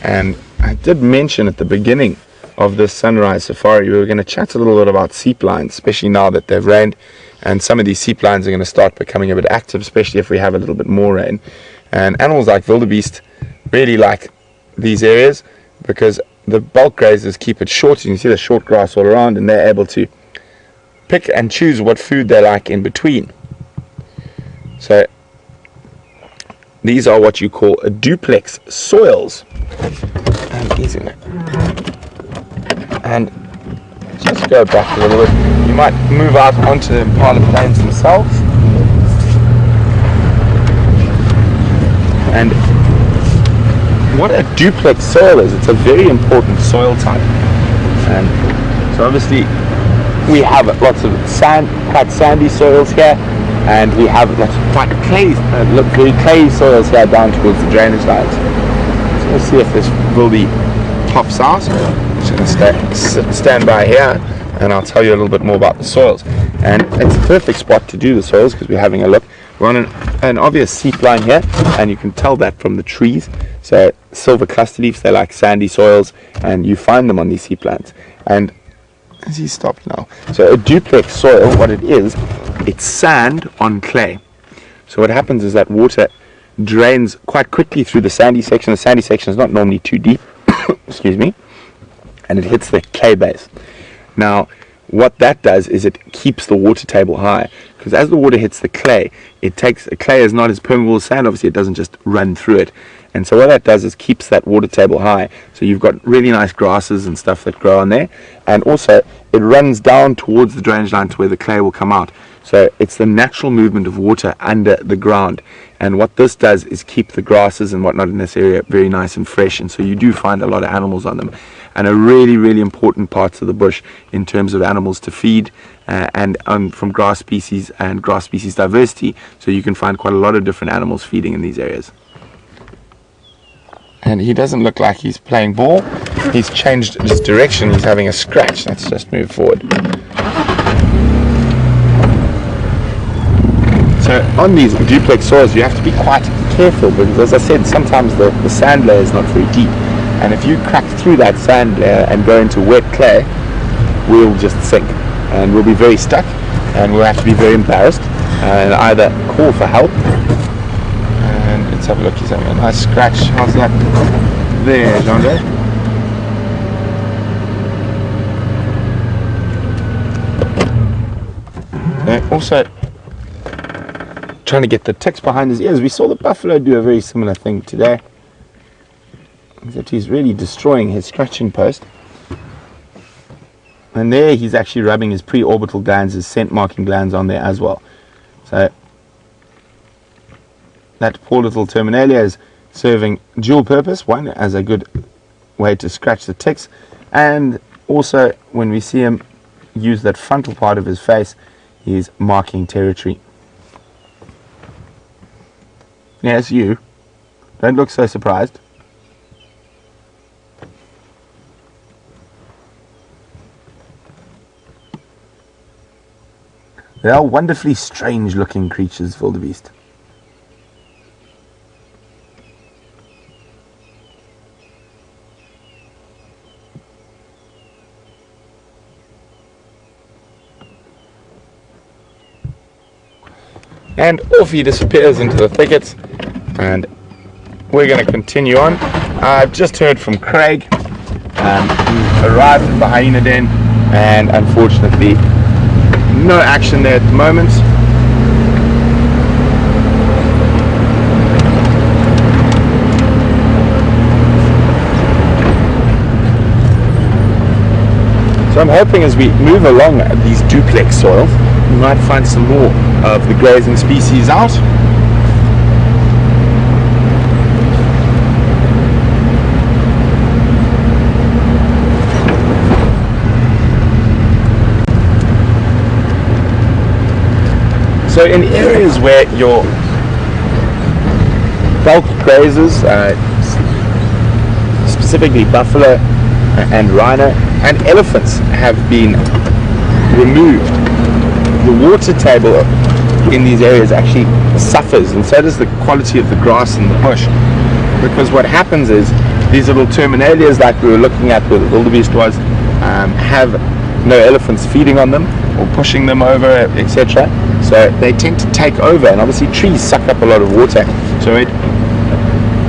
And I did mention at the beginning of this sunrise safari we were going to chat a little bit about seep lines, especially now that they've rained, and some of these seep lines are going to start becoming a bit active, especially if we have a little bit more rain. And animals like wildebeest really like these areas because the bulk grazers keep it short. You can see the short grass all around, and they're able to pick and choose what food they like in between. So these are what you call a duplex soils. And just go back a little bit. You might move out onto the Impala plains themselves. And what a duplex soil is, it's a very important soil type. And so obviously we have lots of quite sandy soils here, and we have lots of quite very clayey soils here down towards the drainage lines. So let's see if this wildy pops out. I'm just going to stand by here and I'll tell you a little bit more about the soils. And it's a perfect spot to do the soils because we're having a look. We're on an obvious seep line here, and you can tell that from the trees. So silver cluster leaves, they're like sandy soils, and you find them on these seep lines. And as he stopped now, so a duplex soil, what it is, it's sand on clay. So what happens is that water drains quite quickly through the sandy section. The sandy section is not normally too deep, excuse me, and it hits the clay base. Now, what that does is it keeps the water table high, because as the water hits the clay, clay is not as permeable as sand. Obviously, it doesn't just run through it. And so what that does is keeps that water table high. So you've got really nice grasses and stuff that grow on there. And also, it runs down towards the drainage line to where the clay will come out. So it's the natural movement of water under the ground. And what this does is keep the grasses and whatnot in this area very nice and fresh. And so you do find a lot of animals on them. And a really, really important parts of the bush in terms of animals to feed and from grass species and grass species diversity. So you can find quite a lot of different animals feeding in these areas. And he doesn't look like he's playing ball. He's changed his direction. He's having a scratch. Let's just move forward. So on these duplex soils, you have to be quite careful because, as I said, sometimes the sand layer is not very deep. And if you crack through that sand layer and go into wet clay, we'll just sink. And we'll be very stuck. And we'll have to be very embarrassed and either call for help. And let's have a look. He's having a nice scratch. How's that? There, Jean-Jacques. Also, trying to get the ticks behind his ears. We saw the buffalo do a very similar thing today, except he's really destroying his scratching post. And there he's actually rubbing his pre-orbital glands, his scent marking glands on there as well. So that poor little terminalia is serving dual purpose. One, as a good way to scratch the ticks, and also when we see him use that frontal part of his face, he's marking territory. Yes, you. Don't look so surprised. They are wonderfully strange looking creatures, wildebeest. And off he disappears into the thickets, and we're going to continue on. I've just heard from Craig. He arrived at the hyena den, and unfortunately no action there at the moment. So I'm hoping as we move along these duplex soils, we might find some more of the grazing species out. So in areas where your bulk grazers, specifically buffalo and rhino and elephants, have been removed, the water table in these areas actually suffers, and so does the quality of the grass in the bush, because what happens is these little terminalias like we were looking at where the wildebeest was have no elephants feeding on them or pushing them over, etc. So they tend to take over, and obviously trees suck up a lot of water, so it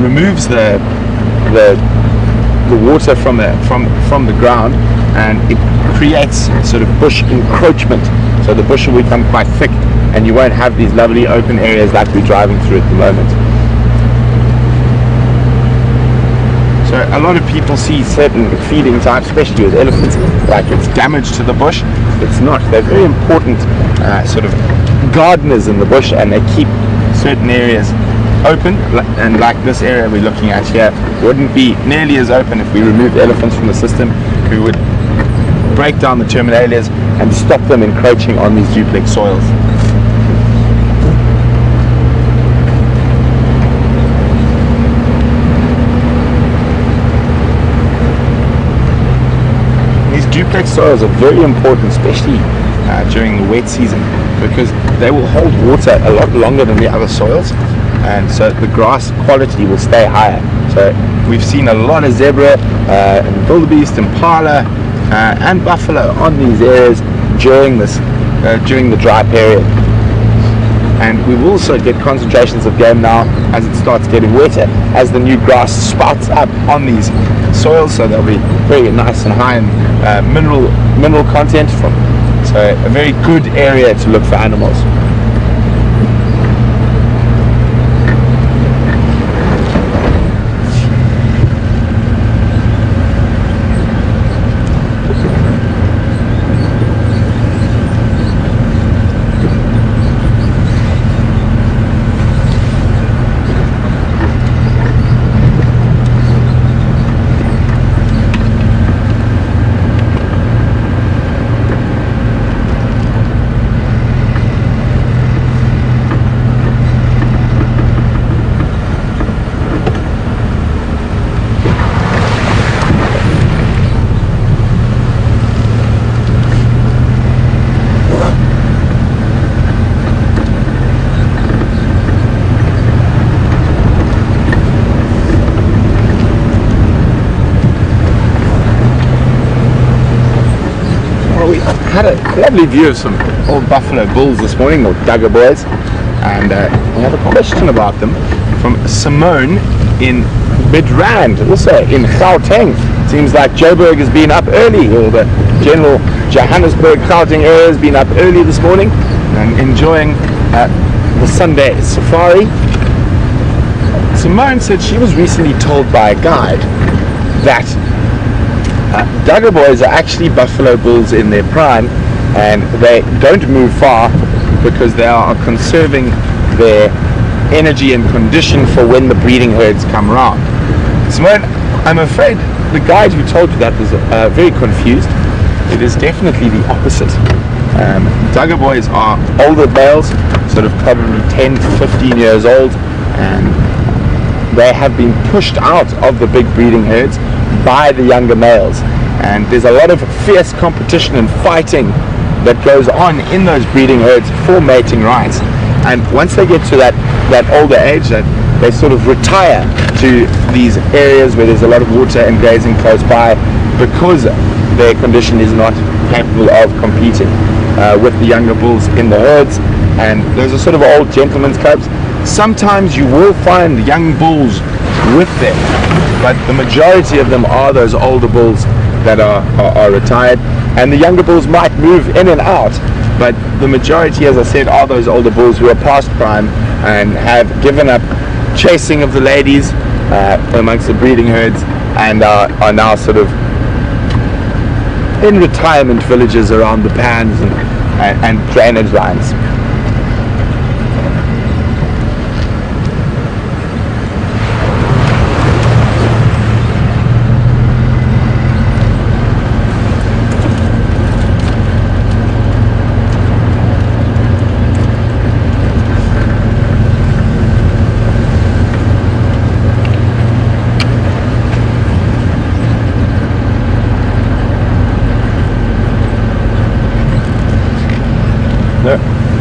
removes the water from the ground, and it creates sort of bush encroachment. So the bush will become quite thick, and you won't have these lovely open areas like we're driving through at the moment. So a lot of people see certain feeding types, especially with elephants, like it's damage to the bush. It's not. They're very important sort of gardeners in the bush, and they keep certain areas open, and like this area we're looking at here wouldn't be nearly as open if we removed elephants from the system. We would break down the terminalias and stop them encroaching on these duplex soils. These duplex soils are very important, especially during the wet season, because they will hold water a lot longer than the other soils, and so the grass quality will stay higher. So we've seen a lot of zebra and wildebeest, impala and buffalo on these areas during the dry period. And we will also get concentrations of game now as it starts getting wetter, as the new grass sprouts up on these soils, so they'll be very nice and high in mineral content. So a very good area to look for animals. We had a lovely view of some old buffalo bulls this morning, or Dugger boys, and we have a question about them from Simone in Midrand, also in Gauteng. Seems like Joburg has been up early, or the general Johannesburg, Gauteng area has been up early this morning and enjoying the Sunday safari. Simone said she was recently told by a guide that Dugger boys are actually buffalo bulls in their prime, and they don't move far because they are conserving their energy and condition for when the breeding herds come around. Simone, I'm afraid the guide who told you that was very confused. It is definitely the opposite. Dugger boys are older males, sort of probably 10 to 15 years old, and they have been pushed out of the big breeding herds by the younger males, and there's a lot of fierce competition and fighting that goes on in those breeding herds for mating rights. And once they get to that older age, they sort of retire to these areas where there's a lot of water and grazing close by, because their condition is not capable of competing with the younger bulls in the herds. And those are sort of old gentlemen's clubs. Sometimes you will find young bulls with them, but the majority of them are those older bulls that are retired, and the younger bulls might move in and out, but the majority, as I said, are those older bulls who are past prime and have given up chasing of the ladies amongst the breeding herds, and are now sort of in retirement villages around the pans and drainage lines.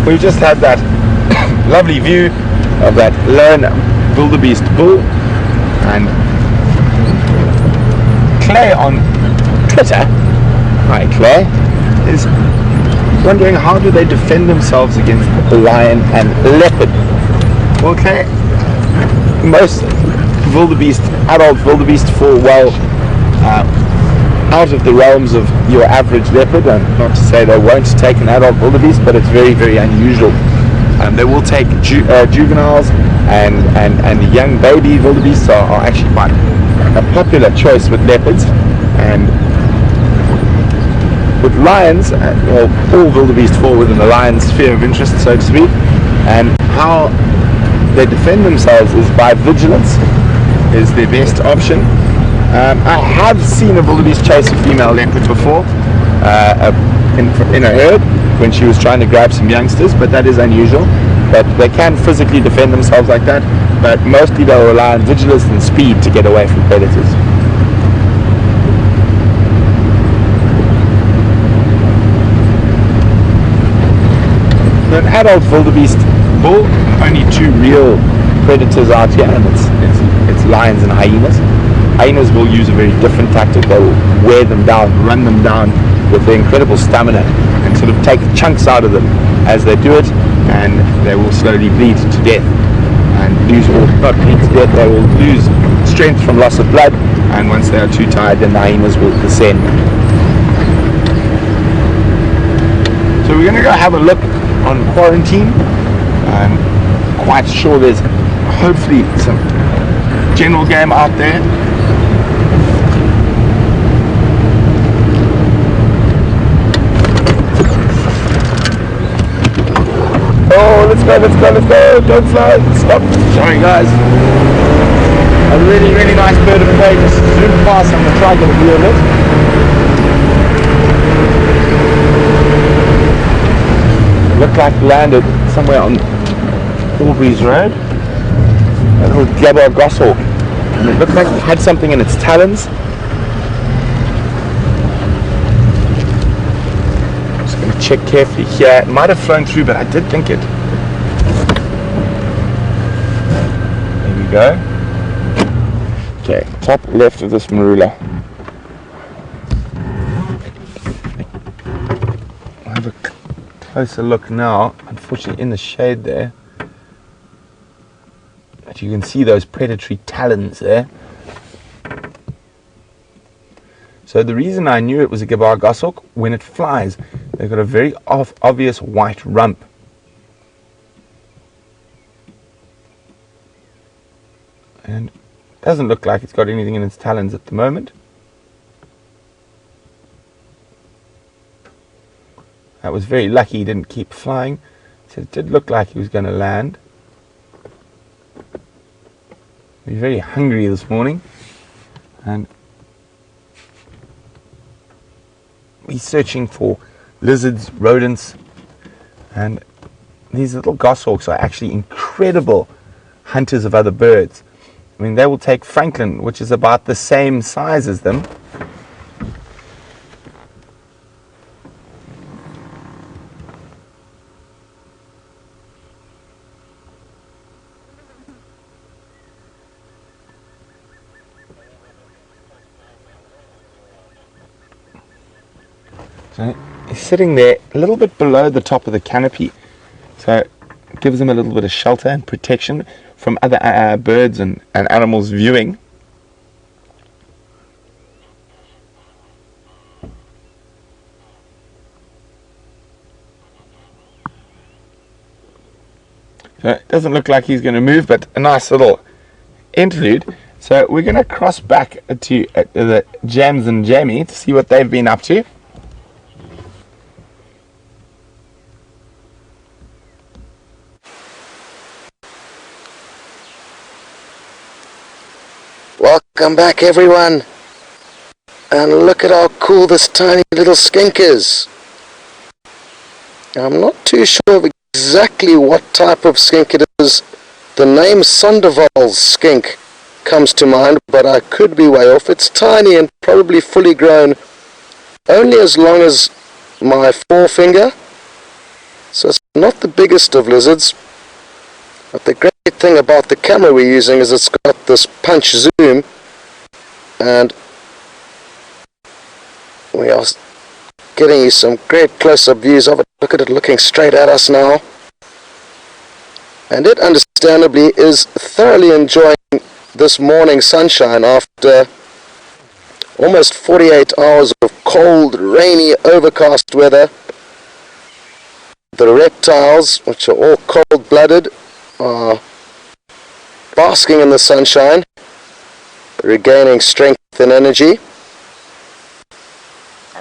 We've just had that lovely view of that lone wildebeest bull, and Clay on Twitter, hi Clay, is wondering how do they defend themselves against lion and leopard. Well, Clay, most adult wildebeest fall well out of the realms of your average leopard, and not to say they won't take an adult wildebeest, but it's very, very unusual. They will take juveniles, and young baby wildebeests are actually quite a popular choice with leopards. And with lions, well, all wildebeest fall within the lion's sphere of interest, so to speak. And how they defend themselves is by vigilance, is their best option. I have seen a wildebeest chase a female leopard before in a herd when she was trying to grab some youngsters, but that is unusual. But they can physically defend themselves like that, but mostly they'll rely on vigilance and speed to get away from predators. An adult wildebeest bull, only two real predators out here, and it's lions and hyenas. Hyenas will use a very different tactic. They will wear them down, run them down with their incredible stamina, and sort of take chunks out of them as they do it, and they will slowly bleed to death and lose, or not bleed to death, they will lose strength from loss of blood, and once they are too tired, then the hyenas will descend. So we're going to go have a look on quarantine. I'm quite sure there's hopefully some general game out there. Oh, let's go, don't fly, stop. Sorry guys. A really, really nice bird of prey just zoomed past. I'm going to try to get a view of it. Looked like landed somewhere on Aubrey's Road. A little gabber goshawk. And it looked like it had something in its talons. Just going to check carefully here. It might have flown through, but I did think it. There we go. Okay, top left of this marula. I'll have a closer look now, unfortunately in the shade there, but you can see those predatory talons there. So the reason I knew it was a gabar goshawk, when it flies, they've got a very obvious white rump. And it doesn't look like it's got anything in its talons at the moment. I was very lucky he didn't keep flying, so it did look like he was going to land. He's very hungry this morning, and he's searching for lizards, rodents, and these little goshawks are actually incredible hunters of other birds. I mean, they will take Franklin, which is about the same size as them, so he's sitting there a little bit below the top of the canopy, so it gives him a little bit of shelter and protection from other birds and animals viewing. So it doesn't look like he's going to move, but a nice little interlude. So we're going to cross back to the Jams and Jamie to see what they've been up to. Welcome back everyone, and look at how cool this tiny little skink is. I'm not too sure of exactly what type of skink it is. The name Sandoval's skink comes to mind, but I could be way off. It's tiny and probably fully grown, only as long as my forefinger, so it's not the biggest of lizards. But the great thing about the camera we're using is it's got this punch zoom, and we are getting you some great close-up views of it. Look at it looking straight at us now, and it understandably is thoroughly enjoying this morning sunshine after almost 48 hours of cold, rainy, overcast weather. The reptiles, which are all cold-blooded, are basking in the sunshine, regaining strength and energy.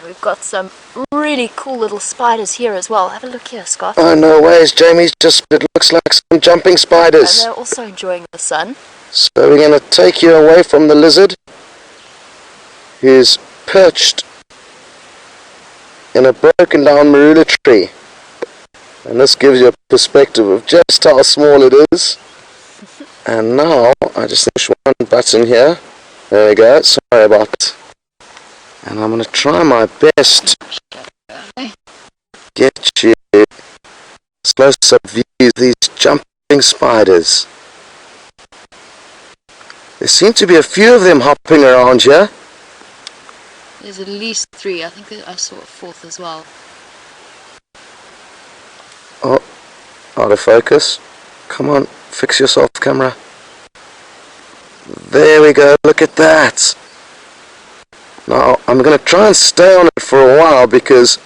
we've got some really cool little spiders here as well. Have a look here, Scott. Oh, no ways, Jamie. It looks like some jumping And spiders. they're also enjoying the sun. So we're going to take you away from the lizard, who's perched in a broken down marula tree. And this gives you a perspective of just how small it is. And now, I just push one button here. There we go, sorry about that. And I'm going to try my best to get you close-up views of these jumping spiders. There seem to be a few of them hopping around here. There's at least 3. I think I saw a 4th as well. Oh, out of focus. Come on, fix yourself, camera. There we go, look at that. Now, I'm going to try and stay on it for a while because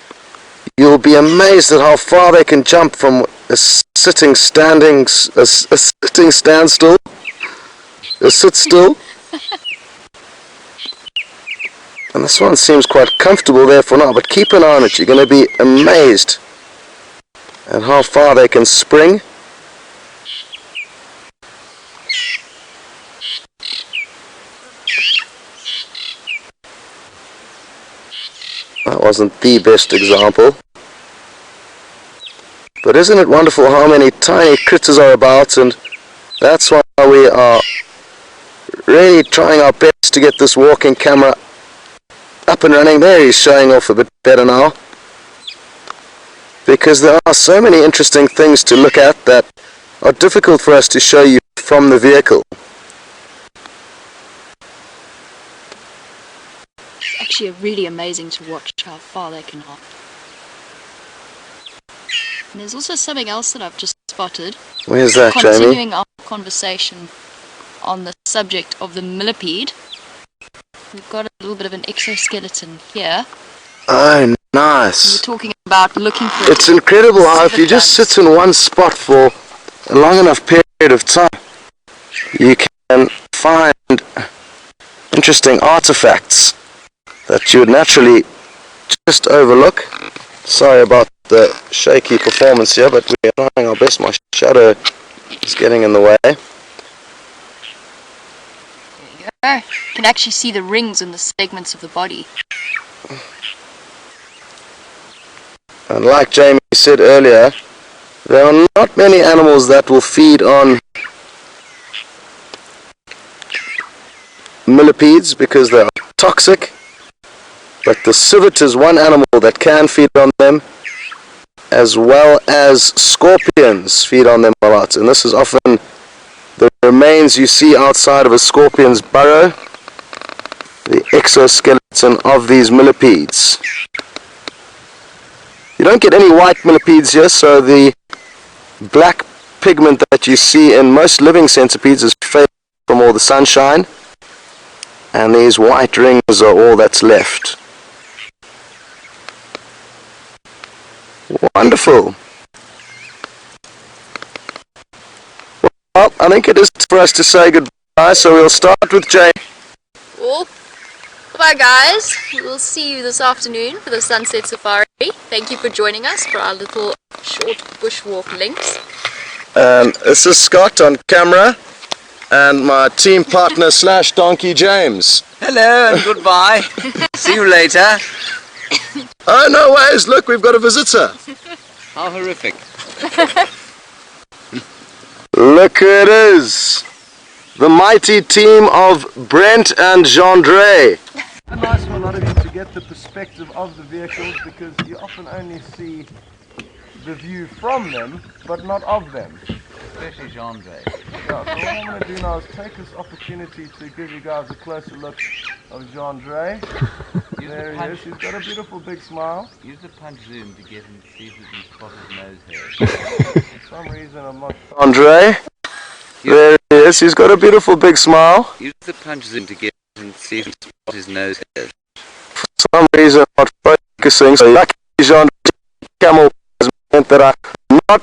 you'll be amazed at how far they can jump from a sit still. And this one seems quite comfortable there for now, but keep an eye on it. You're going to be amazed at how far they can spring. That wasn't the best example. But isn't it wonderful how many tiny critters are about, and that's why we are really trying our best to get this walking camera up and running. There, he's showing off a bit better now. Because there are so many interesting things to look at that are difficult for us to show you from the vehicle. It's actually really amazing to watch how far they can hop. And there's also something else that I've just spotted. Where's that, Jamie? Continuing our conversation on the subject of the millipede, we've got a little bit of an exoskeleton here. Oh, nice. We're talking about looking for... It's incredible how if you just sit in one spot for a long enough period of time, you can find interesting artifacts that you would naturally just overlook. Sorry about the shaky performance here, but we are trying our best. My shadow is getting in the way. There you go. You can actually see the rings and the segments of the body. And like Jamie said earlier, there are not many animals that will feed on millipedes because they are toxic. But the civet is one animal that can feed on them, as well as scorpions feed on them a lot. And this is often the remains you see outside of a scorpion's burrow, the exoskeleton of these millipedes. You don't get any white millipedes here, so the black pigment that you see in most living centipedes is faded from all the sunshine, and these white rings are all that's left. Wonderful. Well, I think it is for us to say goodbye, so we'll start with Jay. Well, bye guys. We'll see you this afternoon for the Sunset Safari. Thank you for joining us for our little short bushwalk links. This is Scott on camera, and my team partner / donkey James. Hello and goodbye. See you later. Oh, no ways, look, we've got a visitor. How horrific. Look who it is. The mighty team of Brent and Jean-Dre. Nice for a lot of you to get the perspective of the vehicles, because you often only see the view from them, but not of them. Especially Jean-Dre. Yeah, so what I'm going to do now is take this opportunity to give you guys a closer look of Jean-Dre. There he is, he's got a beautiful big smile. Use the punch zoom to get him, see if we can spot his nose hair. For some reason I'm not... Jean-Dre, there he is, he's got a beautiful big smile. Use the punch zoom to get him, see if we can spot his nose hair. For some reason I'm not focusing, so lucky Jean-Dre camel has meant that I'm not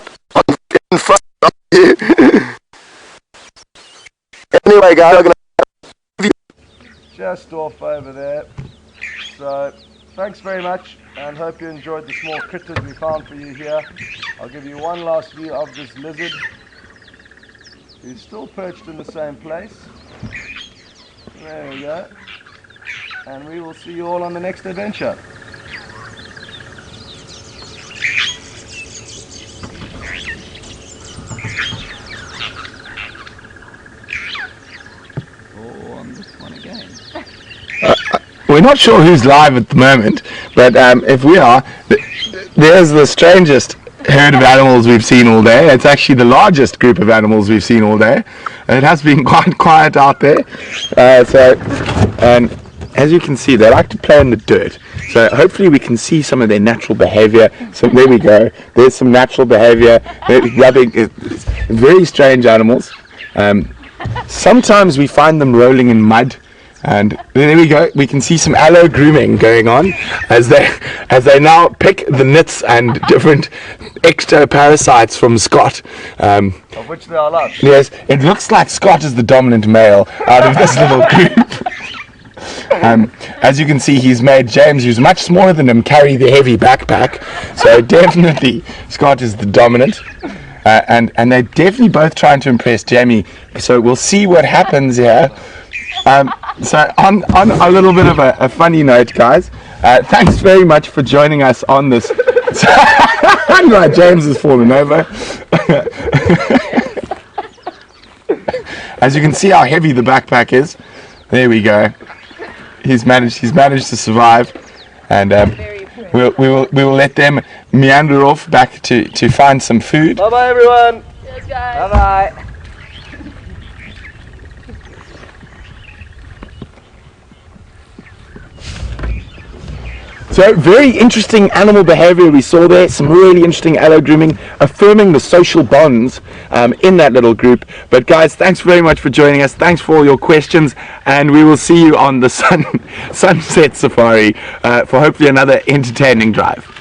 in front of you. Anyway guys, I'm going to just off over there. So thanks very much, and hope you enjoyed the small critters we found for you here. I'll give you one last view of this lizard, who's still perched in the same place. There we go. And we will see you all on the next adventure. Oh, on this one again. We're not sure who's live at the moment, but if we are, there's the strangest herd of animals we've seen all day. It's actually the largest group of animals we've seen all day. It has been quite quiet out there. And as you can see, they like to play in the dirt. So hopefully we can see some of their natural behavior. So there we go. There's some natural behavior. They're rubbing. It's very strange animals. Sometimes we find them rolling in mud. And there we go. We can see some aloe grooming going on as they now pick the nits and different ectoparasites from Scott. Of which there are lots. Yes, it looks like Scott is the dominant male out of this little group. As you can see, he's made James, who's much smaller than him, carry the heavy backpack. So definitely Scott is the dominant. And they're definitely both trying to impress Jamie. So we'll see what happens here. So on a little bit of a funny note, guys, thanks very much for joining us on this. Right, James has fallen over. As you can see how heavy the backpack is. There we go. He's managed to survive, and we will let them meander off back to find some food. Bye bye, everyone. Cheers, guys. Bye bye. So very interesting animal behavior we saw there, some really interesting aloe grooming, affirming the social bonds in that little group. But guys, thanks very much for joining us, thanks for all your questions, and we will see you on the sunset safari for hopefully another entertaining drive.